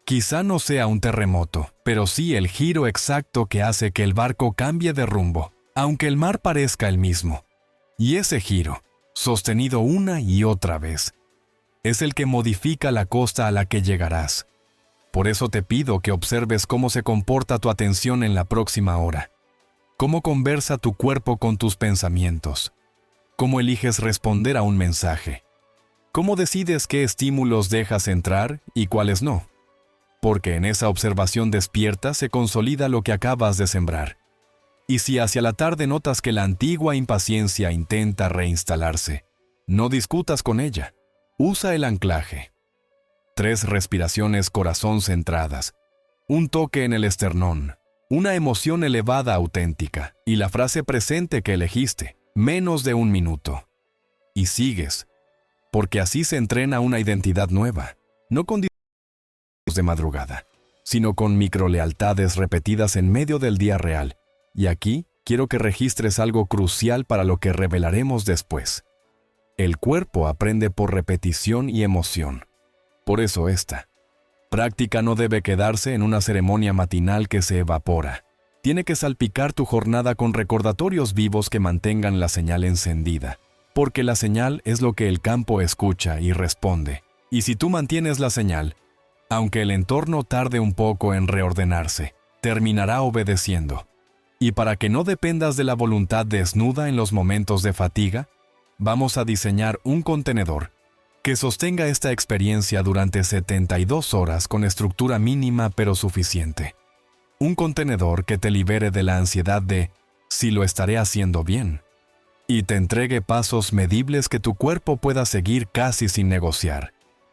S1: Quizá no sea un terremoto, pero sí el giro exacto que hace que el barco cambie de rumbo, aunque el mar parezca el mismo. Y ese giro, sostenido una y otra vez, es el que modifica la costa a la que llegarás. Por eso te pido que observes cómo se comporta tu atención en la próxima hora. Cómo conversa tu cuerpo con tus pensamientos. ¿Cómo eliges responder a un mensaje? ¿Cómo decides qué estímulos dejas entrar y cuáles no? Porque en esa observación despierta se consolida lo que acabas de sembrar. Y si hacia la tarde notas que la antigua impaciencia intenta reinstalarse, no discutas con ella. Usa el anclaje. 3 respiraciones corazón centradas, un toque en el esternón, una emoción elevada auténtica y la frase presente que elegiste. Menos de 1 minuto. Y sigues, porque así se entrena una identidad nueva, no con discursos de madrugada, sino con microlealtades repetidas en medio del día real. Y aquí quiero que registres algo crucial para lo que revelaremos después. El cuerpo aprende por repetición y emoción. Por eso esta práctica no debe quedarse en una ceremonia matinal que se evapora. Tiene que salpicar tu jornada con recordatorios vivos que mantengan la señal encendida, porque la señal es lo que el campo escucha y responde. Y si tú mantienes la señal, aunque el entorno tarde un poco en reordenarse, terminará obedeciendo. Y para que no dependas de la voluntad desnuda en los momentos de fatiga, vamos a diseñar un contenedor que sostenga esta experiencia durante 72 horas con estructura mínima pero suficiente. Un contenedor que te libere de la ansiedad de si lo estaré haciendo bien y te entregue pasos medibles que tu cuerpo pueda seguir casi sin negociar.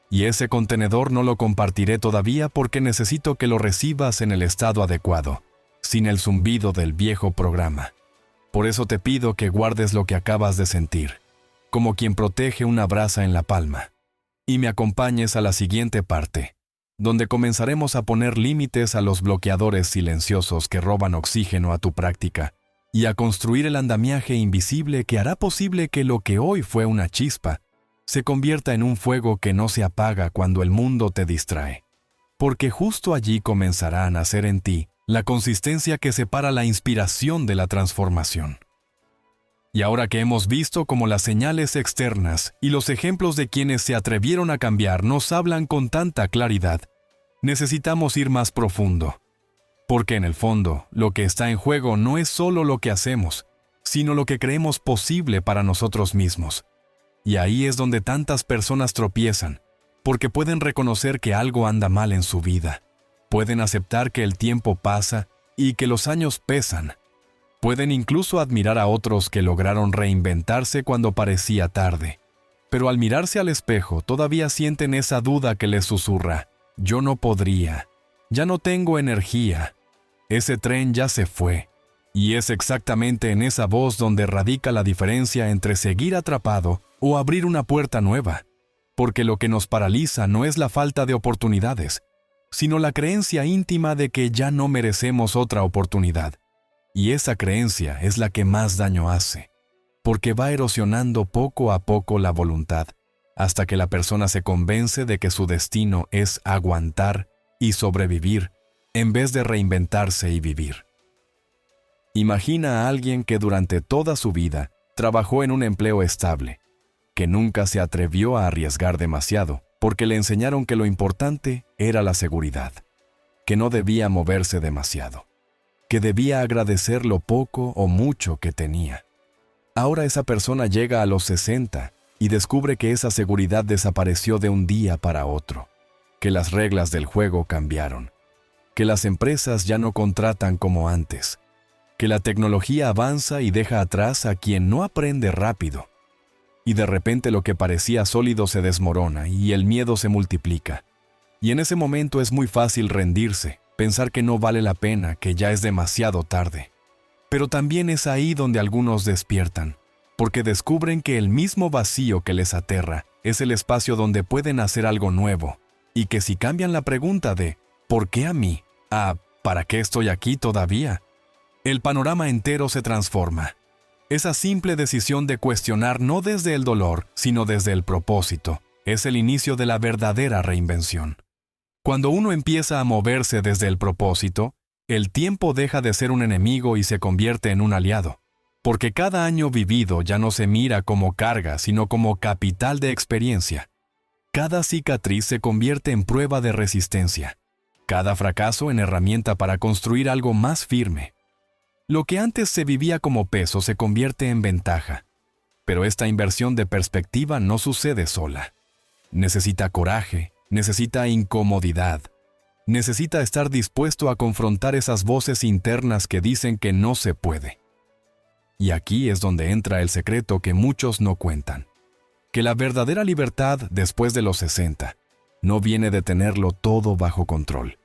S1: Y ese contenedor no lo compartiré todavía porque necesito que lo recibas en el estado adecuado, sin el zumbido del viejo programa. Por eso te pido que guardes lo que acabas de sentir, como quien protege una brasa en la palma, y me acompañes a la siguiente parte, donde comenzaremos a poner límites a los bloqueadores silenciosos que roban oxígeno a tu práctica y a construir el andamiaje invisible que hará posible que lo que hoy fue una chispa se convierta en un fuego que no se apaga cuando el mundo te distrae. Porque justo allí comenzará a nacer en ti la consistencia que separa la inspiración de la transformación. Y ahora que hemos visto cómo las señales externas y los ejemplos de quienes se atrevieron a cambiar nos hablan con tanta claridad, necesitamos ir más profundo. Porque en el fondo, lo que está en juego no es solo lo que hacemos, sino lo que creemos posible para nosotros mismos. Y ahí es donde tantas personas tropiezan, porque pueden reconocer que algo anda mal en su vida. Pueden aceptar que el tiempo pasa y que los años pesan. Pueden incluso admirar a otros que lograron reinventarse cuando parecía tarde. Pero al mirarse al espejo todavía sienten esa duda que les susurra: yo no podría, ya no tengo energía, ese tren ya se fue. Y es exactamente en esa voz donde radica la diferencia entre seguir atrapado o abrir una puerta nueva. Porque lo que nos paraliza no es la falta de oportunidades, sino la creencia íntima de que ya no merecemos otra oportunidad. Y esa creencia es la que más daño hace, porque va erosionando poco a poco la voluntad, hasta que la persona se convence de que su destino es aguantar y sobrevivir, en vez de reinventarse y vivir. Imagina a alguien que durante toda su vida trabajó en un empleo estable, que nunca se atrevió a arriesgar demasiado, porque le enseñaron que lo importante era la seguridad, que no debía moverse demasiado, que debía agradecer lo poco o mucho que tenía. Ahora esa persona llega a los 60 y descubre que esa seguridad desapareció de un día para otro, que las reglas del juego cambiaron, que las empresas ya no contratan como antes, que la tecnología avanza y deja atrás a quien no aprende rápido. Y de repente lo que parecía sólido se desmorona y el miedo se multiplica. Y en ese momento es muy fácil rendirse, pensar que no vale la pena, que ya es demasiado tarde. Pero también es ahí donde algunos despiertan, porque descubren que el mismo vacío que les aterra es el espacio donde pueden hacer algo nuevo, y que si cambian la pregunta de ¿por qué a mí? A ¿para qué estoy aquí todavía?, el panorama entero se transforma. Esa simple decisión de cuestionar no desde el dolor, sino desde el propósito, es el inicio de la verdadera reinvención. Cuando uno empieza a moverse desde el propósito, el tiempo deja de ser un enemigo y se convierte en un aliado, porque cada año vivido ya no se mira como carga, sino como capital de experiencia. Cada cicatriz se convierte en prueba de resistencia, cada fracaso en herramienta para construir algo más firme. Lo que antes se vivía como peso se convierte en ventaja, pero esta inversión de perspectiva no sucede sola. Necesita coraje, necesita incomodidad, necesita estar dispuesto a confrontar esas voces internas que dicen que no se puede. Y aquí es donde entra el secreto que muchos no cuentan, que la verdadera libertad después de los 60 no viene de tenerlo todo bajo control,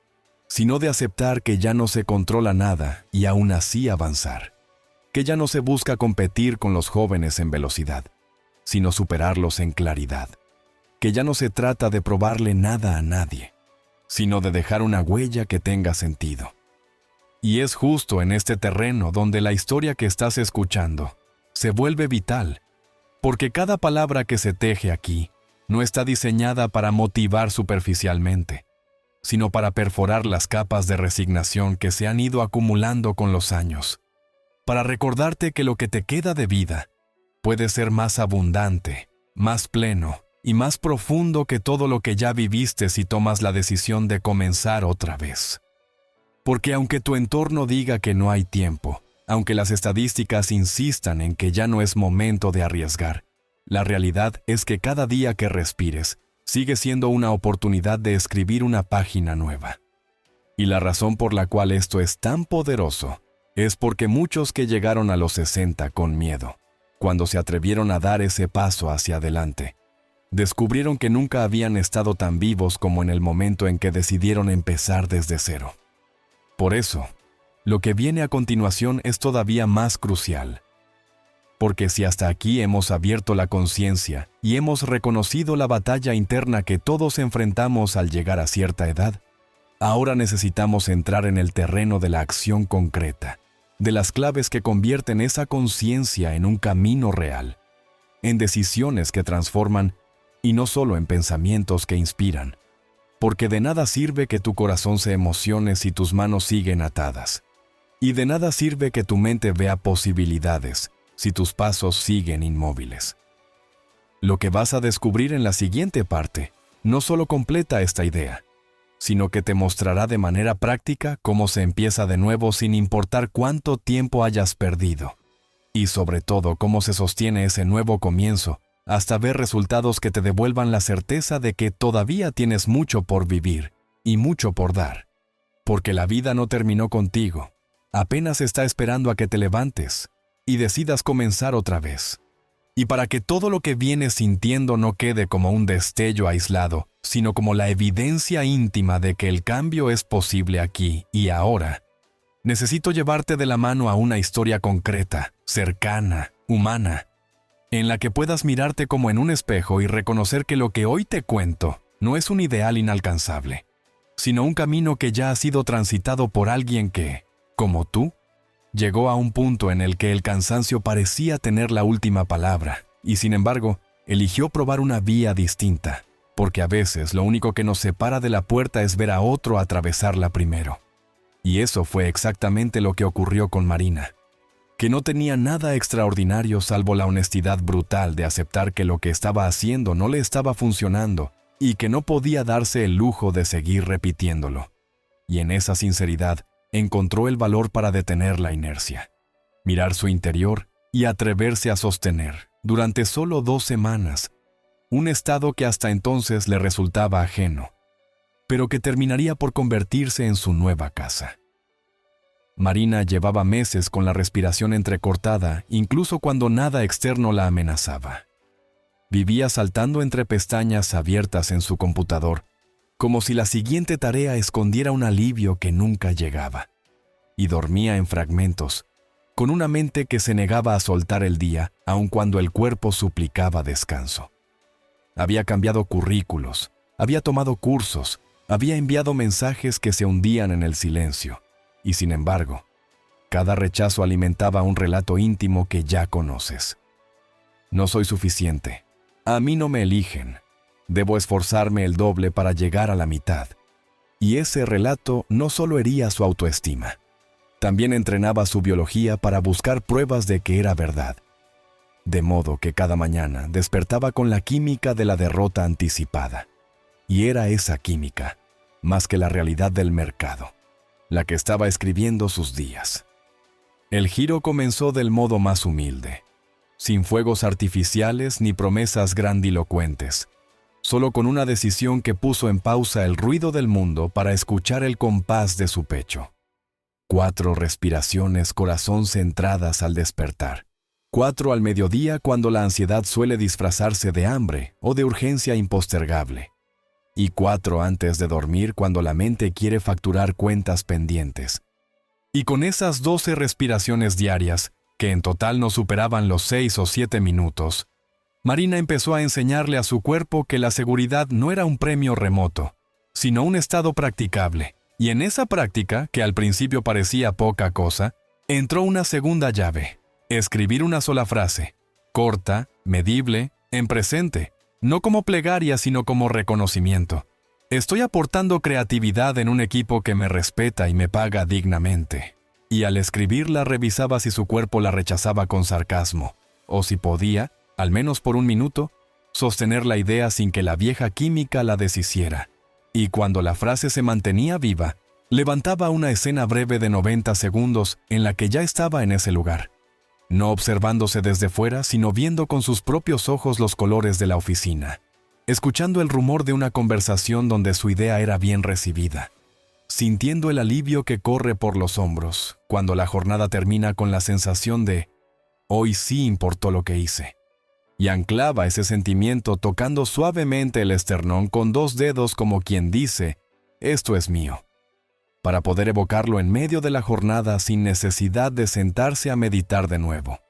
S1: sino de aceptar que ya no se controla nada y aún así avanzar, que ya no se busca competir con los jóvenes en velocidad, sino superarlos en claridad, que ya no se trata de probarle nada a nadie, sino de dejar una huella que tenga sentido. Y es justo en este terreno donde la historia que estás escuchando se vuelve vital, porque cada palabra que se teje aquí no está diseñada para motivar superficialmente, sino para perforar las capas de resignación que se han ido acumulando con los años, para recordarte que lo que te queda de vida puede ser más abundante, más pleno y más profundo que todo lo que ya viviste si tomas la decisión de comenzar otra vez. Porque aunque tu entorno diga que no hay tiempo, aunque las estadísticas insistan en que ya no es momento de arriesgar, la realidad es que cada día que respires sigue siendo una oportunidad de escribir una página nueva. Y la razón por la cual esto es tan poderoso es porque muchos que llegaron a los 60 con miedo, cuando se atrevieron a dar ese paso hacia adelante, descubrieron que nunca habían estado tan vivos como en el momento en que decidieron empezar desde cero. Por eso, lo que viene a continuación es todavía más crucial. Porque si hasta aquí hemos abierto la conciencia y hemos reconocido la batalla interna que todos enfrentamos al llegar a cierta edad, ahora necesitamos entrar en el terreno de la acción concreta, de las claves que convierten esa conciencia en un camino real, en decisiones que transforman y no solo en pensamientos que inspiran, porque de nada sirve que tu corazón se emocione si tus manos siguen atadas, y de nada sirve que tu mente vea posibilidades si tus pasos siguen inmóviles. Lo que vas a descubrir en la siguiente parte no solo completa esta idea, sino que te mostrará de manera práctica cómo se empieza de nuevo sin importar cuánto tiempo hayas perdido, y sobre todo cómo se sostiene ese nuevo comienzo hasta ver resultados que te devuelvan la certeza de que todavía tienes mucho por vivir y mucho por dar, porque la vida no terminó contigo, apenas está esperando a que te levantes y decidas comenzar otra vez. Y para que todo lo que vienes sintiendo no quede como un destello aislado, sino como la evidencia íntima de que el cambio es posible aquí y ahora, necesito llevarte de la mano a una historia concreta, cercana, humana, en la que puedas mirarte como en un espejo y reconocer que lo que hoy te cuento no es un ideal inalcanzable, sino un camino que ya ha sido transitado por alguien que, como tú, llegó a un punto en el que el cansancio parecía tener la última palabra, y sin embargo, eligió probar una vía distinta, porque a veces lo único que nos separa de la puerta es ver a otro atravesarla primero. Y eso fue exactamente lo que ocurrió con Marina, que no tenía nada extraordinario salvo la honestidad brutal de aceptar que lo que estaba haciendo no le estaba funcionando y que no podía darse el lujo de seguir repitiéndolo. Y en esa sinceridad, encontró el valor para detener la inercia, mirar su interior y atreverse a sostener, durante solo 2 semanas, un estado que hasta entonces le resultaba ajeno, pero que terminaría por convertirse en su nueva casa. Marina llevaba meses con la respiración entrecortada, incluso cuando nada externo la amenazaba. Vivía saltando entre pestañas abiertas en su computador, como si la siguiente tarea escondiera un alivio que nunca llegaba. Y dormía en fragmentos, con una mente que se negaba a soltar el día, aun cuando el cuerpo suplicaba descanso. Había cambiado currículos, había tomado cursos, había enviado mensajes que se hundían en el silencio. Y sin embargo, cada rechazo alimentaba un relato íntimo que ya conoces. No soy suficiente. A mí no me eligen. Debo esforzarme el doble para llegar a la mitad. Y ese relato no solo hería su autoestima, también entrenaba su biología para buscar pruebas de que era verdad. De modo que cada mañana despertaba con la química de la derrota anticipada. Y era esa química, más que la realidad del mercado, la que estaba escribiendo sus días. El giro comenzó del modo más humilde, sin fuegos artificiales ni promesas grandilocuentes, solo con una decisión que puso en pausa el ruido del mundo para escuchar el compás de su pecho. 4 respiraciones corazón centradas al despertar. 4 al mediodía cuando la ansiedad suele disfrazarse de hambre o de urgencia impostergable. Y 4 antes de dormir cuando la mente quiere facturar cuentas pendientes. Y con esas 12 respiraciones diarias, que en total no superaban los 6 o 7 minutos, Marina empezó a enseñarle a su cuerpo que la seguridad no era un premio remoto, sino un estado practicable. Y en esa práctica, que al principio parecía poca cosa, entró una segunda llave: escribir una sola frase, corta, medible, en presente, no como plegaria sino como reconocimiento. Estoy aportando creatividad en un equipo que me respeta y me paga dignamente. Y al escribirla revisaba si su cuerpo la rechazaba con sarcasmo, o si podía, al menos por un minuto, sostener la idea sin que la vieja química la deshiciera. Y cuando la frase se mantenía viva, levantaba una escena breve de 90 segundos en la que ya estaba en ese lugar, no observándose desde fuera, sino viendo con sus propios ojos los colores de la oficina, escuchando el rumor de una conversación donde su idea era bien recibida, sintiendo el alivio que corre por los hombros cuando la jornada termina con la sensación de «hoy sí importó lo que hice». Y anclaba ese sentimiento tocando suavemente el esternón con 2 dedos como quien dice «esto es mío», para poder evocarlo en medio de la jornada sin necesidad de sentarse a meditar de nuevo.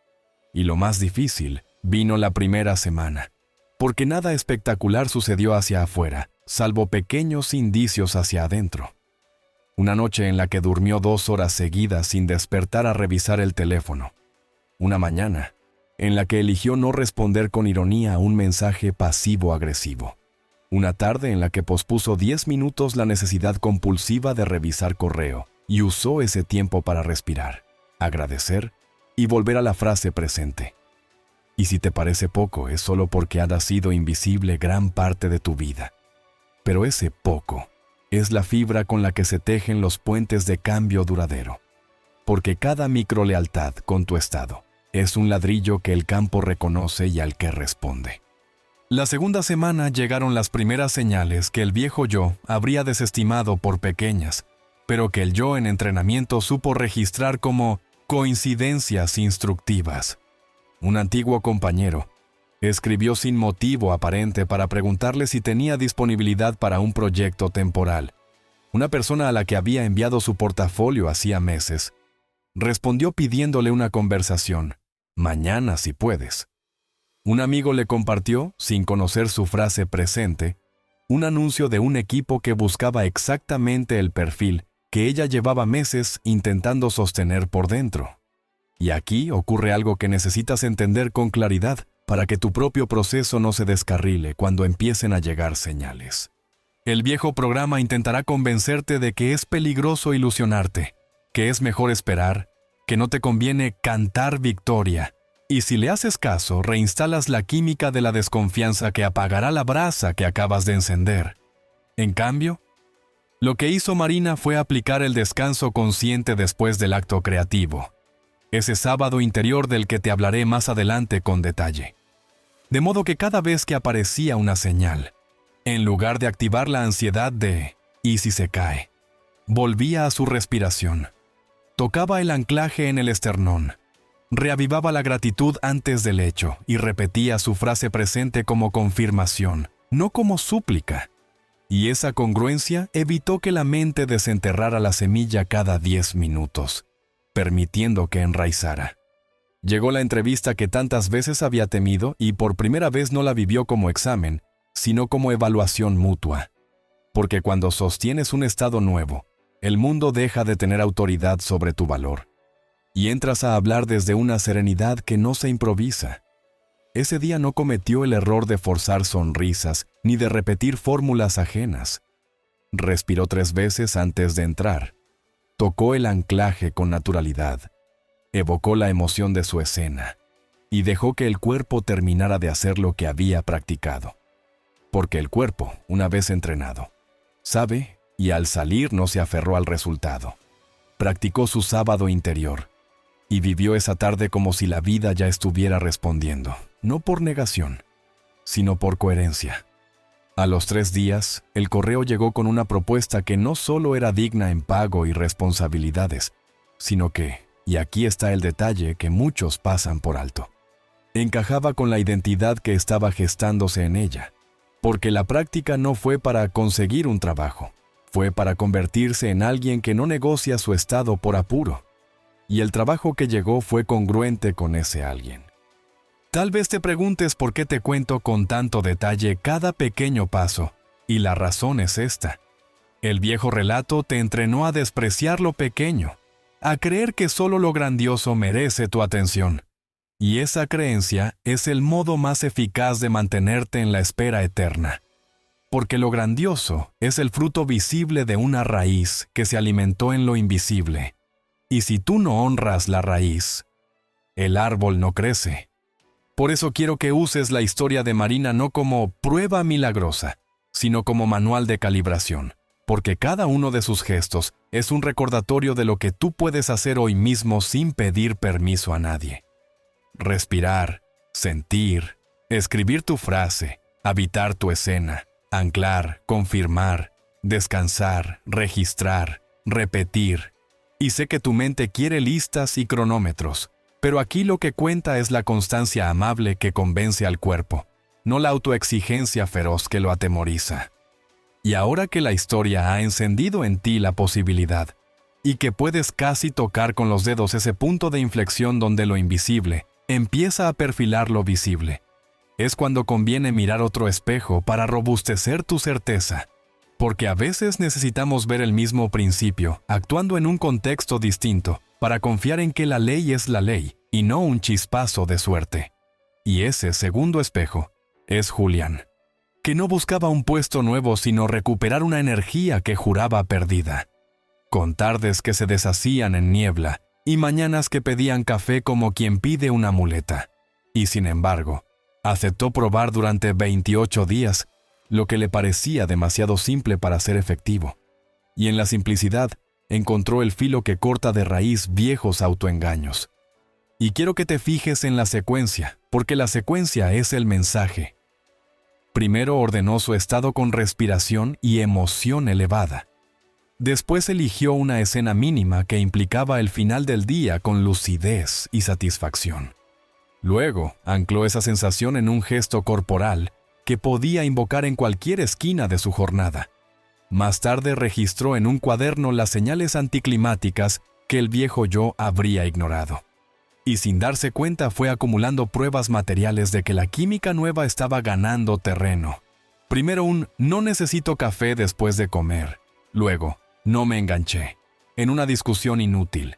S1: Y lo más difícil vino la primera semana, porque nada espectacular sucedió hacia afuera, salvo pequeños indicios hacia adentro. Una noche en la que durmió 2 horas seguidas sin despertar a revisar el teléfono. Una mañana en la que eligió no responder con ironía a un mensaje pasivo-agresivo. Una tarde en la que pospuso 10 minutos la necesidad compulsiva de revisar correo y usó ese tiempo para respirar, agradecer y volver a la frase presente. Y si te parece poco, es solo porque ha sido invisible gran parte de tu vida. Pero ese poco es la fibra con la que se tejen los puentes de cambio duradero. Porque cada microlealtad con tu estado es un ladrillo que el campo reconoce y al que responde. La segunda semana llegaron las primeras señales que el viejo yo habría desestimado por pequeñas, pero que el yo en entrenamiento supo registrar como coincidencias instructivas. Un antiguo compañero escribió sin motivo aparente para preguntarle si tenía disponibilidad para un proyecto temporal. Una persona a la que había enviado su portafolio hacía meses respondió pidiéndole una conversación. Mañana si puedes. Un amigo le compartió, sin conocer su frase presente, un anuncio de un equipo que buscaba exactamente el perfil que ella llevaba meses intentando sostener por dentro. Y aquí ocurre algo que necesitas entender con claridad para que tu propio proceso no se descarrile cuando empiecen a llegar señales. El viejo programa intentará convencerte de que es peligroso ilusionarte, que es mejor esperar, que no te conviene cantar victoria, y si le haces caso, reinstalas la química de la desconfianza que apagará la brasa que acabas de encender. En cambio, lo que hizo Marina fue aplicar el descanso consciente después del acto creativo, ese sábado interior del que te hablaré más adelante con detalle. De modo que cada vez que aparecía una señal, en lugar de activar la ansiedad de ¿Y si se cae? Volvía a su respiración. Tocaba el anclaje en el esternón. Reavivaba la gratitud antes del hecho y repetía su frase presente como confirmación, no como súplica. Y esa congruencia evitó que la mente desenterrara la semilla cada 10 minutos, permitiendo que enraizara. Llegó la entrevista que tantas veces había temido y por primera vez no la vivió como examen, sino como evaluación mutua. Porque cuando sostienes un estado nuevo, el mundo deja de tener autoridad sobre tu valor. Y entras a hablar desde una serenidad que no se improvisa. Ese día no cometió el error de forzar sonrisas ni de repetir fórmulas ajenas. Respiró 3 veces antes de entrar. Tocó el anclaje con naturalidad. Evocó la emoción de su escena y dejó que el cuerpo terminara de hacer lo que había practicado. Porque el cuerpo, una vez entrenado, sabe y al salir no se aferró al resultado. Practicó su sábado interior y vivió esa tarde como si la vida ya estuviera respondiendo, no por negación, sino por coherencia. A los 3 días, el correo llegó con una propuesta que no solo era digna en pago y responsabilidades, sino que, y aquí está el detalle que muchos pasan por alto, encajaba con la identidad que estaba gestándose en ella, porque la práctica no fue para conseguir un trabajo, fue para convertirse en alguien que no negocia su estado por apuro. Y el trabajo que llegó fue congruente con ese alguien. Tal vez te preguntes por qué te cuento con tanto detalle cada pequeño paso, y la razón es esta. El viejo relato te entrenó a despreciar lo pequeño, a creer que solo lo grandioso merece tu atención. Y esa creencia es el modo más eficaz de mantenerte en la espera eterna. Porque lo grandioso es el fruto visible de una raíz que se alimentó en lo invisible. Y si tú no honras la raíz, el árbol no crece. Por eso quiero que uses la historia de Marina no como prueba milagrosa, sino como manual de calibración, porque cada uno de sus gestos es un recordatorio de lo que tú puedes hacer hoy mismo sin pedir permiso a nadie. Respirar, sentir, escribir tu frase, habitar tu escena, anclar, confirmar, descansar, registrar, repetir. Y sé que tu mente quiere listas y cronómetros, pero aquí lo que cuenta es la constancia amable que convence al cuerpo, no la autoexigencia feroz que lo atemoriza. Y ahora que la historia ha encendido en ti la posibilidad, y que puedes casi tocar con los dedos ese punto de inflexión donde lo invisible empieza a perfilar lo visible, es cuando conviene mirar otro espejo para robustecer tu certeza. Porque a veces necesitamos ver el mismo principio, actuando en un contexto distinto, para confiar en que la ley es la ley, y no un chispazo de suerte. Y ese segundo espejo es Julián, que no buscaba un puesto nuevo sino recuperar una energía que juraba perdida. Con tardes que se deshacían en niebla, y mañanas que pedían café como quien pide una muleta. Y sin embargo, aceptó probar durante 28 días, lo que le parecía demasiado simple para ser efectivo. Y en la simplicidad encontró el filo que corta de raíz viejos autoengaños. Y quiero que te fijes en la secuencia, porque la secuencia es el mensaje. Primero ordenó su estado con respiración y emoción elevada. Después eligió una escena mínima que implicaba el final del día con lucidez y satisfacción. Luego ancló esa sensación en un gesto corporal que podía invocar en cualquier esquina de su jornada. Más tarde registró en un cuaderno las señales anticlimáticas que el viejo yo habría ignorado. Y sin darse cuenta fue acumulando pruebas materiales de que la química nueva estaba ganando terreno. Primero un no necesito café después de comer. Luego, no me enganché, en una discusión inútil.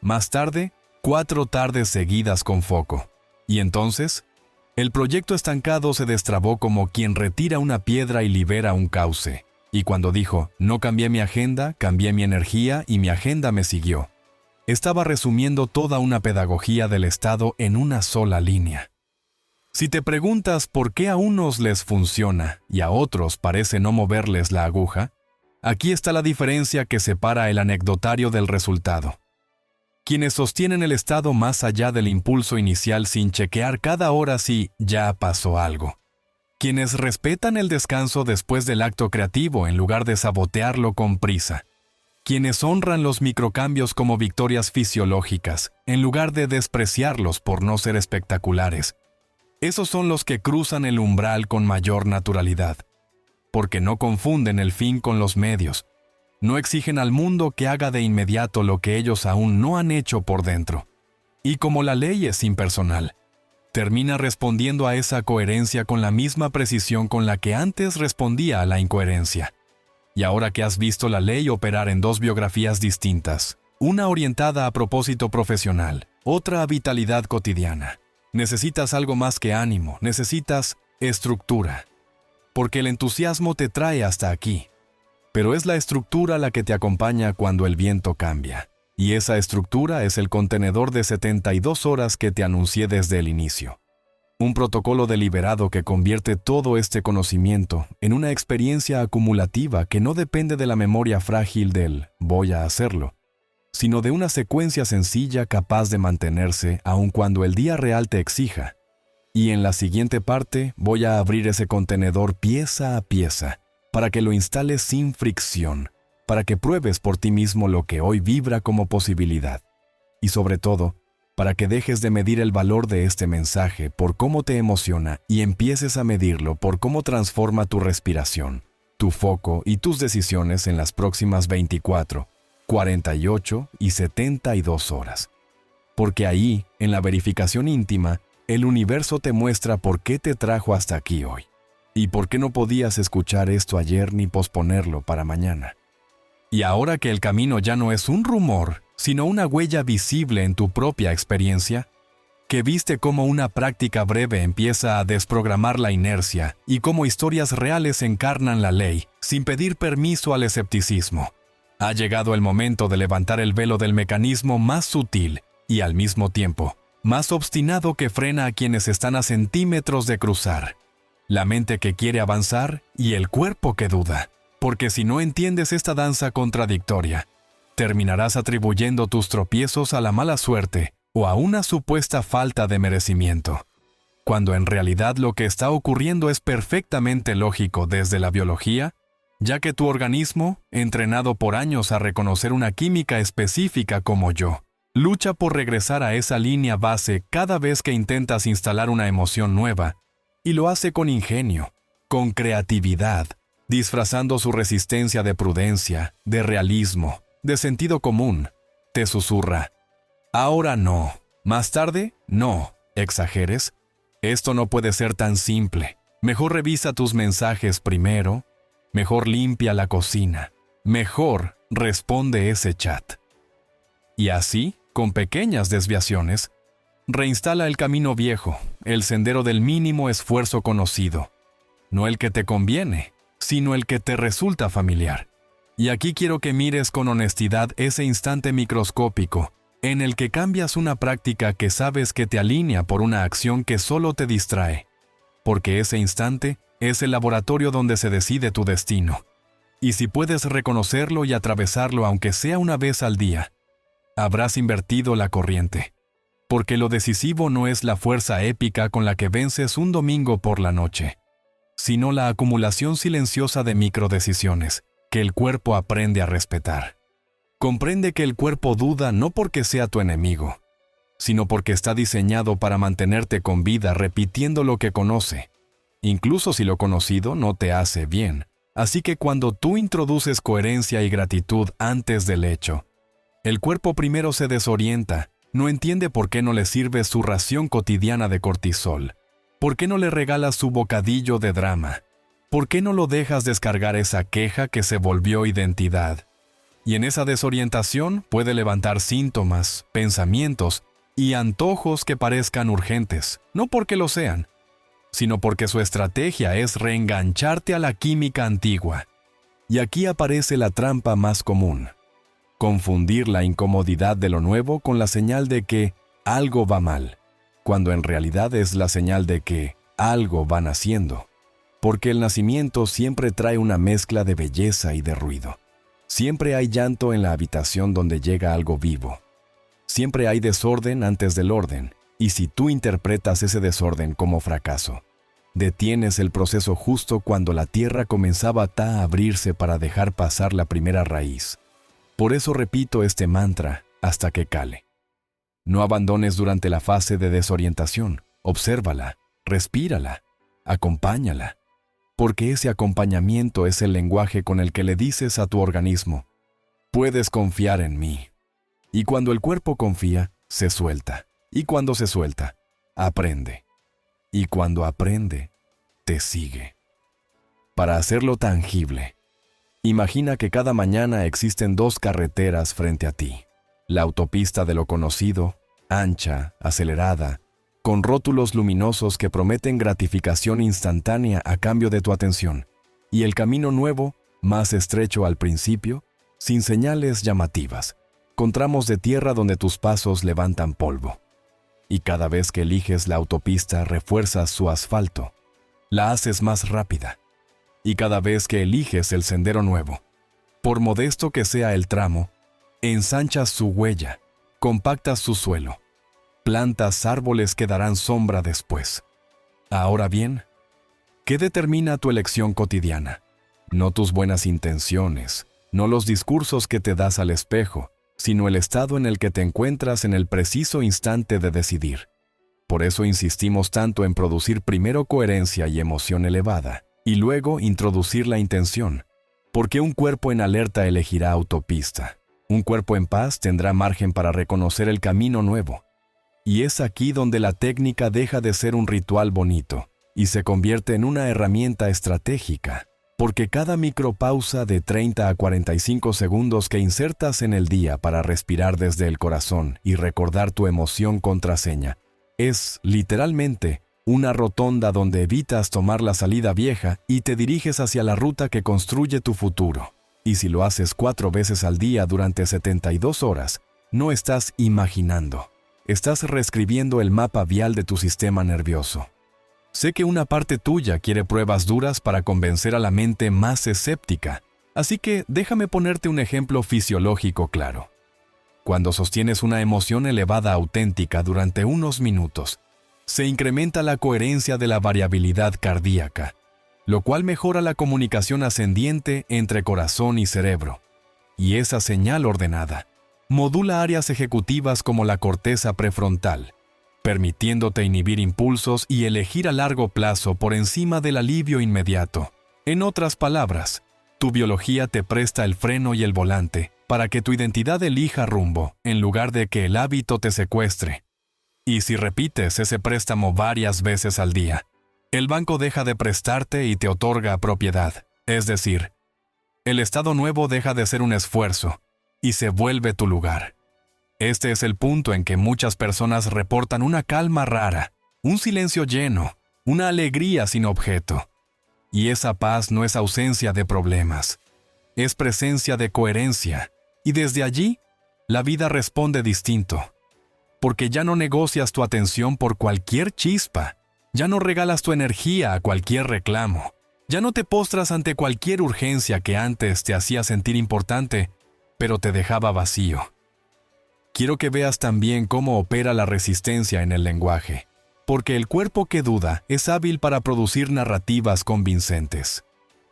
S1: Más tarde, 4 tardes seguidas con foco. Y entonces, el proyecto estancado se destrabó como quien retira una piedra y libera un cauce. Y cuando dijo, no cambié mi agenda, cambié mi energía y mi agenda me siguió. Estaba resumiendo toda una pedagogía del estado en una sola línea. Si te preguntas por qué a unos les funciona y a otros parece no moverles la aguja, aquí está la diferencia que separa el anecdotario del resultado. Quienes sostienen el estado más allá del impulso inicial sin chequear cada hora si ya pasó algo. quienes respetan el descanso después del acto creativo en lugar de sabotearlo con prisa, quienes honran los microcambios como victorias fisiológicas en lugar de despreciarlos por no ser espectaculares. Esos son los que cruzan el umbral con mayor naturalidad, porque no confunden el fin con los medios, no exigen al mundo que haga de inmediato lo que ellos aún no han hecho por dentro. Y como la ley es impersonal, termina respondiendo a esa coherencia con la misma precisión con la que antes respondía a la incoherencia. Y ahora que has visto la ley operar en dos biografías distintas, una orientada a propósito profesional, otra a vitalidad cotidiana, necesitas algo más que ánimo, necesitas estructura. Porque el entusiasmo te trae hasta aquí, pero es la estructura la que te acompaña cuando el viento cambia. Y esa estructura es el contenedor de 72 horas que te anuncié desde el inicio. Un protocolo deliberado que convierte todo este conocimiento en una experiencia acumulativa que no depende de la memoria frágil del «voy a hacerlo», sino de una secuencia sencilla capaz de mantenerse aun cuando el día real te exija. Y en la siguiente parte voy a abrir ese contenedor pieza a pieza para que lo instales sin fricción, para que pruebes por ti mismo lo que hoy vibra como posibilidad. Y sobre todo, para que dejes de medir el valor de este mensaje por cómo te emociona y empieces a medirlo por cómo transforma tu respiración, tu foco y tus decisiones en las próximas 24, 48 y 72 horas. Porque ahí, en la verificación íntima, el universo te muestra por qué te trajo hasta aquí hoy, y por qué no podías escuchar esto ayer ni posponerlo para mañana. Y ahora que el camino ya no es un rumor, sino una huella visible en tu propia experiencia, que viste cómo una práctica breve empieza a desprogramar la inercia y cómo historias reales encarnan la ley sin pedir permiso al escepticismo. Ha llegado el momento de levantar el velo del mecanismo más sutil y al mismo tiempo más obstinado que frena a quienes están a centímetros de cruzar. La mente que quiere avanzar y el cuerpo que duda. Porque si no entiendes esta danza contradictoria, terminarás atribuyendo tus tropiezos a la mala suerte o a una supuesta falta de merecimiento, cuando en realidad lo que está ocurriendo es perfectamente lógico desde la biología, ya que tu organismo, entrenado por años a reconocer una química específica como yo, lucha por regresar a esa línea base cada vez que intentas instalar una emoción nueva, y lo hace con ingenio, con creatividad, disfrazando su resistencia de prudencia, de realismo, de sentido común. Te susurra: ahora no, más tarde no, exageres. Esto no puede ser tan simple. Mejor revisa tus mensajes primero, mejor limpia la cocina, mejor responde ese chat. Y así, con pequeñas desviaciones, reinstala el camino viejo, el sendero del mínimo esfuerzo conocido, no el que te conviene, sino el que te resulta familiar. Y aquí quiero que mires con honestidad ese instante microscópico en el que cambias una práctica que sabes que te alinea por una acción que solo te distrae, porque ese instante es el laboratorio donde se decide tu destino. Y si puedes reconocerlo y atravesarlo aunque sea una vez al día, habrás invertido la corriente. Porque lo decisivo no es la fuerza épica con la que vences un domingo por la noche, sino la acumulación silenciosa de microdecisiones que el cuerpo aprende a respetar. Comprende que el cuerpo duda no porque sea tu enemigo, sino porque está diseñado para mantenerte con vida repitiendo lo que conoce, incluso si lo conocido no te hace bien. Así que cuando tú introduces coherencia y gratitud antes del hecho, el cuerpo primero se desorienta, no entiende por qué no le sirve su ración cotidiana de cortisol, por qué no le regalas su bocadillo de drama, por qué no lo dejas descargar esa queja que se volvió identidad. Y en esa desorientación puede levantar síntomas, pensamientos y antojos que parezcan urgentes, no porque lo sean, sino porque su estrategia es reengancharte a la química antigua. Y aquí aparece la trampa más común: confundir la incomodidad de lo nuevo con la señal de que algo va mal, cuando en realidad es la señal de que algo va naciendo. Porque el nacimiento siempre trae una mezcla de belleza y de ruido. Siempre hay llanto en la habitación donde llega algo vivo. Siempre hay desorden antes del orden, y si tú interpretas ese desorden como fracaso, Detienes el proceso justo cuando la tierra comenzaba a abrirse para dejar pasar la primera raíz. Por eso repito este mantra hasta que cale. No abandones durante la fase de desorientación. Obsérvala, respírala, acompáñala, porque ese acompañamiento es el lenguaje con el que le dices a tu organismo: puedes confiar en mí. Y cuando el cuerpo confía, se suelta. Y cuando se suelta, aprende. Y cuando aprende, te sigue. Para hacerlo tangible, imagina que cada mañana existen dos carreteras frente a ti. La autopista de lo conocido, ancha, acelerada, con rótulos luminosos que prometen gratificación instantánea a cambio de tu atención, y el camino nuevo, más estrecho al principio, sin señales llamativas, con tramos de tierra donde tus pasos levantan polvo. Y cada vez que eliges la autopista refuerzas su asfalto, la haces más rápida. Y cada vez que eliges el sendero nuevo, por modesto que sea el tramo, ensanchas su huella, compactas su suelo, plantas árboles que darán sombra después. Ahora bien, ¿qué determina tu elección cotidiana? No tus buenas intenciones, no los discursos que te das al espejo, sino el estado en el que te encuentras en el preciso instante de decidir. Por eso insistimos tanto en producir primero coherencia y emoción elevada, y luego introducir la intención, porque un cuerpo en alerta elegirá autopista. Un cuerpo en paz tendrá margen para reconocer el camino nuevo. Y es aquí donde la técnica deja de ser un ritual bonito y se convierte en una herramienta estratégica, porque cada micropausa de 30 a 45 segundos que insertas en el día para respirar desde el corazón y recordar tu emoción contraseña es, literalmente, una rotonda donde evitas tomar la salida vieja y te diriges hacia la ruta que construye tu futuro. Y si lo haces 4 veces al día durante 72 horas, no estás imaginando. Estás reescribiendo el mapa vial de tu sistema nervioso. Sé que una parte tuya quiere pruebas duras para convencer a la mente más escéptica, así que déjame ponerte un ejemplo fisiológico claro. Cuando sostienes una emoción elevada auténtica durante unos minutos, se incrementa la coherencia de la variabilidad cardíaca, lo cual mejora la comunicación ascendiente entre corazón y cerebro. Y esa señal ordenada modula áreas ejecutivas como la corteza prefrontal, permitiéndote inhibir impulsos y elegir a largo plazo por encima del alivio inmediato. En otras palabras, tu biología te presta el freno y el volante para que tu identidad elija rumbo, en lugar de que el hábito te secuestre. Y si repites ese préstamo varias veces al día, el banco deja de prestarte y te otorga propiedad. Es decir, el estado nuevo deja de ser un esfuerzo y se vuelve tu lugar. Este es el punto en que muchas personas reportan una calma rara, un silencio lleno, una alegría sin objeto. Y esa paz no es ausencia de problemas, es presencia de coherencia. Y desde allí, la vida responde distinto. Porque ya no negocias tu atención por cualquier chispa, ya no regalas tu energía a cualquier reclamo, ya no te postras ante cualquier urgencia que antes te hacía sentir importante, pero te dejaba vacío. Quiero que veas también cómo opera la resistencia en el lenguaje, porque el cuerpo que duda es hábil para producir narrativas convincentes.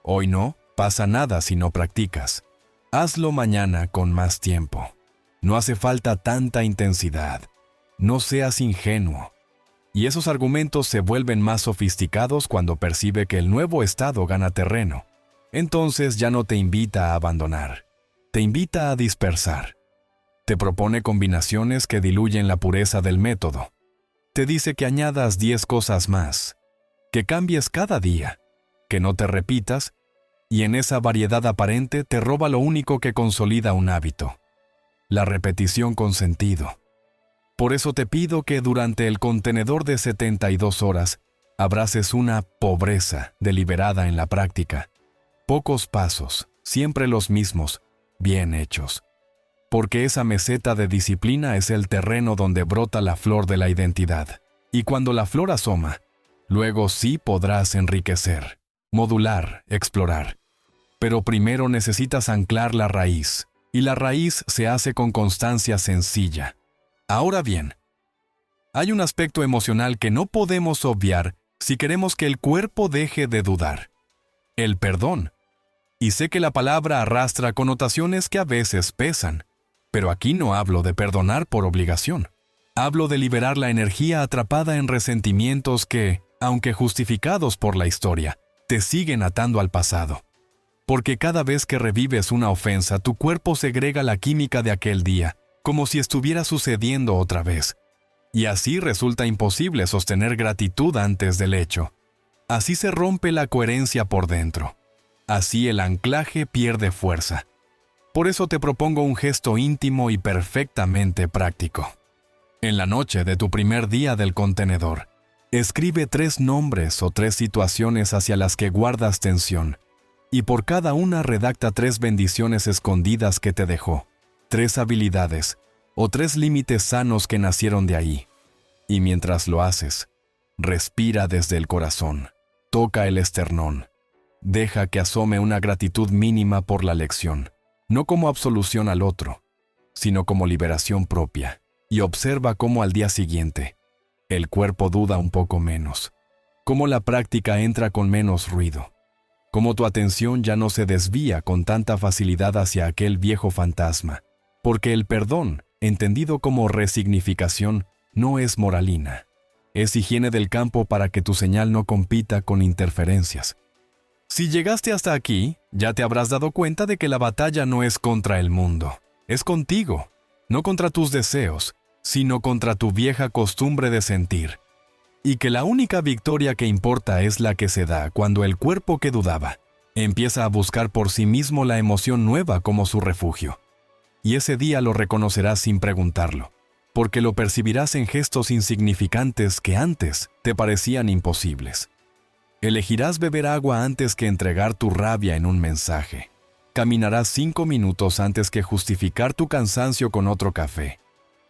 S1: Hoy no pasa nada si no practicas. Hazlo mañana con más tiempo. No hace falta tanta intensidad. No seas ingenuo. Y esos argumentos se vuelven más sofisticados cuando percibe que el nuevo estado gana terreno. Entonces ya no te invita a abandonar. Te invita a dispersar. Te propone combinaciones que diluyen la pureza del método. Te dice que añadas 10 cosas más, que cambies cada día, que no te repitas, y en esa variedad aparente te roba lo único que consolida un hábito: la repetición con sentido. Por eso te pido que durante el contenedor de 72 horas abraces una pobreza deliberada en la práctica. Pocos pasos, siempre los mismos, bien hechos. Porque esa meseta de disciplina es el terreno donde brota la flor de la identidad. Y cuando la flor asoma, luego sí podrás enriquecer, modular, explorar. Pero primero necesitas anclar la raíz, y la raíz se hace con constancia sencilla. Ahora bien, hay un aspecto emocional que no podemos obviar si queremos que el cuerpo deje de dudar. El perdón. Y sé que la palabra arrastra connotaciones que a veces pesan, pero aquí no hablo de perdonar por obligación. Hablo de liberar la energía atrapada en resentimientos que, aunque justificados por la historia, te siguen atando al pasado. Porque cada vez que revives una ofensa, tu cuerpo segrega la química de aquel día, como si estuviera sucediendo otra vez. Y así resulta imposible sostener gratitud antes del hecho. Así se rompe la coherencia por dentro. Así el anclaje pierde fuerza. Por eso te propongo un gesto íntimo y perfectamente práctico. En la noche de tu primer día del contenedor, escribe 3 nombres o 3 situaciones hacia las que guardas tensión, y por cada una redacta 3 bendiciones escondidas que te dejó, 3 habilidades o 3 límites sanos que nacieron de ahí. Y mientras lo haces, respira desde el corazón, toca el esternón, deja que asome una gratitud mínima por la lección, no como absolución al otro, sino como liberación propia, y observa cómo al día siguiente, el cuerpo duda un poco menos, cómo la práctica entra con menos ruido, cómo tu atención ya no se desvía con tanta facilidad hacia aquel viejo fantasma, porque el perdón, entendido como resignificación, no es moralina, es higiene del campo para que tu señal no compita con interferencias. Si llegaste hasta aquí, ya te habrás dado cuenta de que la batalla no es contra el mundo, es contigo, no contra tus deseos, sino contra tu vieja costumbre de sentir, y que la única victoria que importa es la que se da cuando el cuerpo que dudaba empieza a buscar por sí mismo la emoción nueva como su refugio. Y ese día lo reconocerás sin preguntarlo, porque lo percibirás en gestos insignificantes que antes te parecían imposibles. Elegirás beber agua antes que entregar tu rabia en un mensaje. Caminarás 5 minutos antes que justificar tu cansancio con otro café.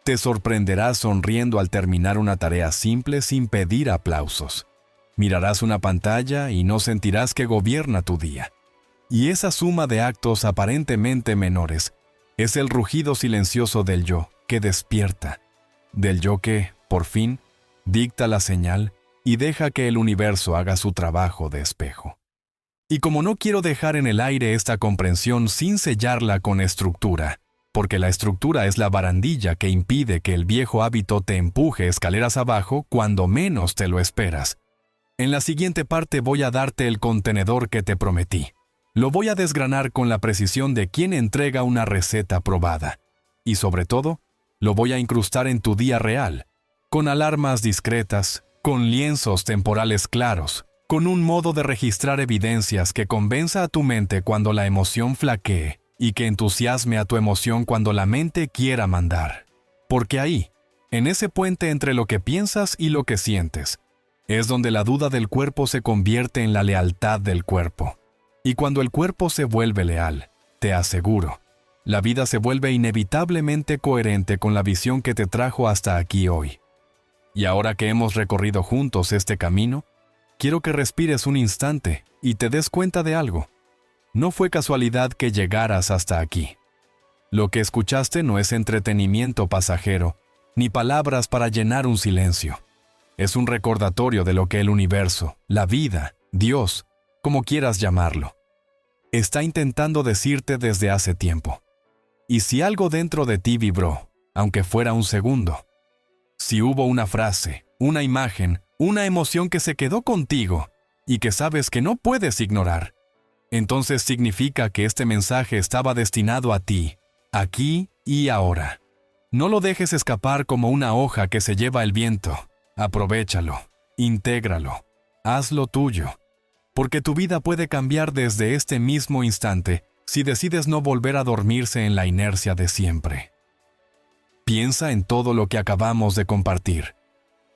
S1: Te sorprenderás sonriendo al terminar una tarea simple sin pedir aplausos. Mirarás una pantalla y no sentirás que gobierna tu día. Y esa suma de actos aparentemente menores es el rugido silencioso del yo que despierta, del yo que, por fin, dicta la señal y deja que el universo haga su trabajo de espejo. Y como no quiero dejar en el aire esta comprensión sin sellarla con estructura, porque la estructura es la barandilla que impide que el viejo hábito te empuje escaleras abajo cuando menos te lo esperas, en la siguiente parte voy a darte el contenedor que te prometí. Lo voy a desgranar con la precisión de quien entrega una receta probada. Y sobre todo, lo voy a incrustar en tu día real, con alarmas discretas, con lienzos temporales claros, con un modo de registrar evidencias que convenza a tu mente cuando la emoción flaquee y que entusiasme a tu emoción cuando la mente quiera mandar. Porque ahí, en ese puente entre lo que piensas y lo que sientes, es donde la duda del cuerpo se convierte en la lealtad del cuerpo. Y cuando el cuerpo se vuelve leal, te aseguro, la vida se vuelve inevitablemente coherente con la visión que te trajo hasta aquí hoy. Y ahora que hemos recorrido juntos este camino, quiero que respires un instante y te des cuenta de algo. No fue casualidad que llegaras hasta aquí. Lo que escuchaste no es entretenimiento pasajero, ni palabras para llenar un silencio. Es un recordatorio de lo que el universo, la vida, Dios, como quieras llamarlo, está intentando decirte desde hace tiempo. Y si algo dentro de ti vibró, aunque fuera un segundo, si hubo una frase, una imagen, una emoción que se quedó contigo y que sabes que no puedes ignorar, entonces significa que este mensaje estaba destinado a ti, aquí y ahora. No lo dejes escapar como una hoja que se lleva el viento. Aprovéchalo, intégralo, hazlo tuyo, porque tu vida puede cambiar desde este mismo instante si decides no volver a dormirse en la inercia de siempre. Piensa en todo lo que acabamos de compartir,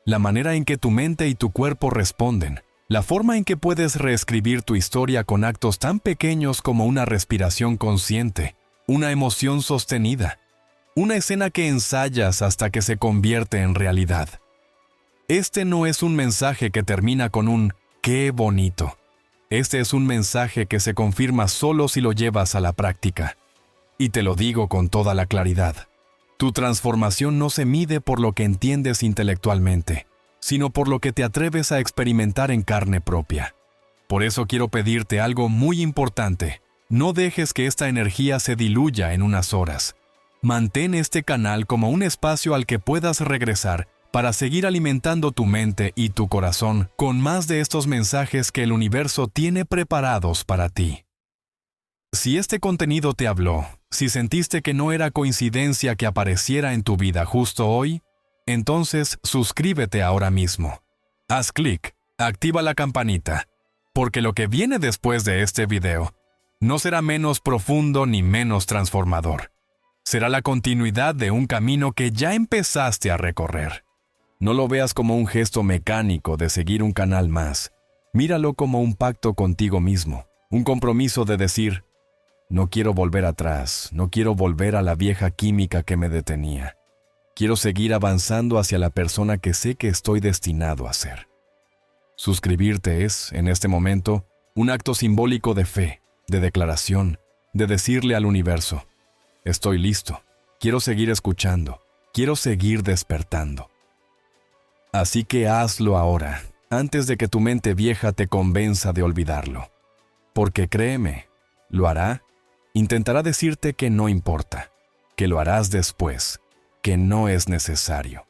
S1: la manera en que tu mente y tu cuerpo responden, la forma en que puedes reescribir tu historia con actos tan pequeños como una respiración consciente, una emoción sostenida, una escena que ensayas hasta que se convierte en realidad. Este no es un mensaje que termina con un ¡qué bonito! Este es un mensaje que se confirma solo si lo llevas a la práctica. Y te lo digo con toda la claridad. Tu transformación no se mide por lo que entiendes intelectualmente, sino por lo que te atreves a experimentar en carne propia. Por eso quiero pedirte algo muy importante. No dejes que esta energía se diluya en unas horas. Mantén este canal como un espacio al que puedas regresar para seguir alimentando tu mente y tu corazón con más de estos mensajes que el universo tiene preparados para ti. Si este contenido te habló, si sentiste que no era coincidencia que apareciera en tu vida justo hoy, entonces suscríbete ahora mismo. Haz clic, activa la campanita, porque lo que viene después de este video no será menos profundo ni menos transformador. Será la continuidad de un camino que ya empezaste a recorrer. No lo veas como un gesto mecánico de seguir un canal más. Míralo como un pacto contigo mismo, un compromiso de decir: no quiero volver atrás, no quiero volver a la vieja química que me detenía. Quiero seguir avanzando hacia la persona que sé que estoy destinado a ser. Suscribirte es, en este momento, un acto simbólico de fe, de declaración, de decirle al universo: estoy listo, quiero seguir escuchando, quiero seguir despertando. Así que hazlo ahora, antes de que tu mente vieja te convenza de olvidarlo. Porque créeme, lo hará. Intentará decirte que no importa, que lo harás después, que no es necesario.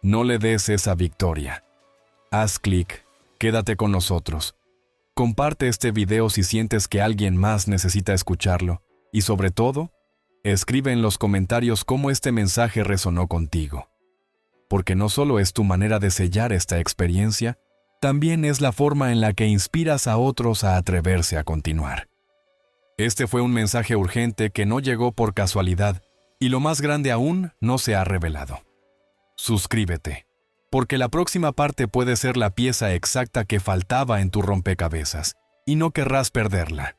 S1: No le des esa victoria. Haz clic, quédate con nosotros. Comparte este video si sientes que alguien más necesita escucharlo y sobre todo, escribe en los comentarios cómo este mensaje resonó contigo. Porque no solo es tu manera de sellar esta experiencia, también es la forma en la que inspiras a otros a atreverse a continuar. Este fue un mensaje urgente que no llegó por casualidad y lo más grande aún no se ha revelado. Suscríbete, porque la próxima parte puede ser la pieza exacta que faltaba en tu rompecabezas y no querrás perderla.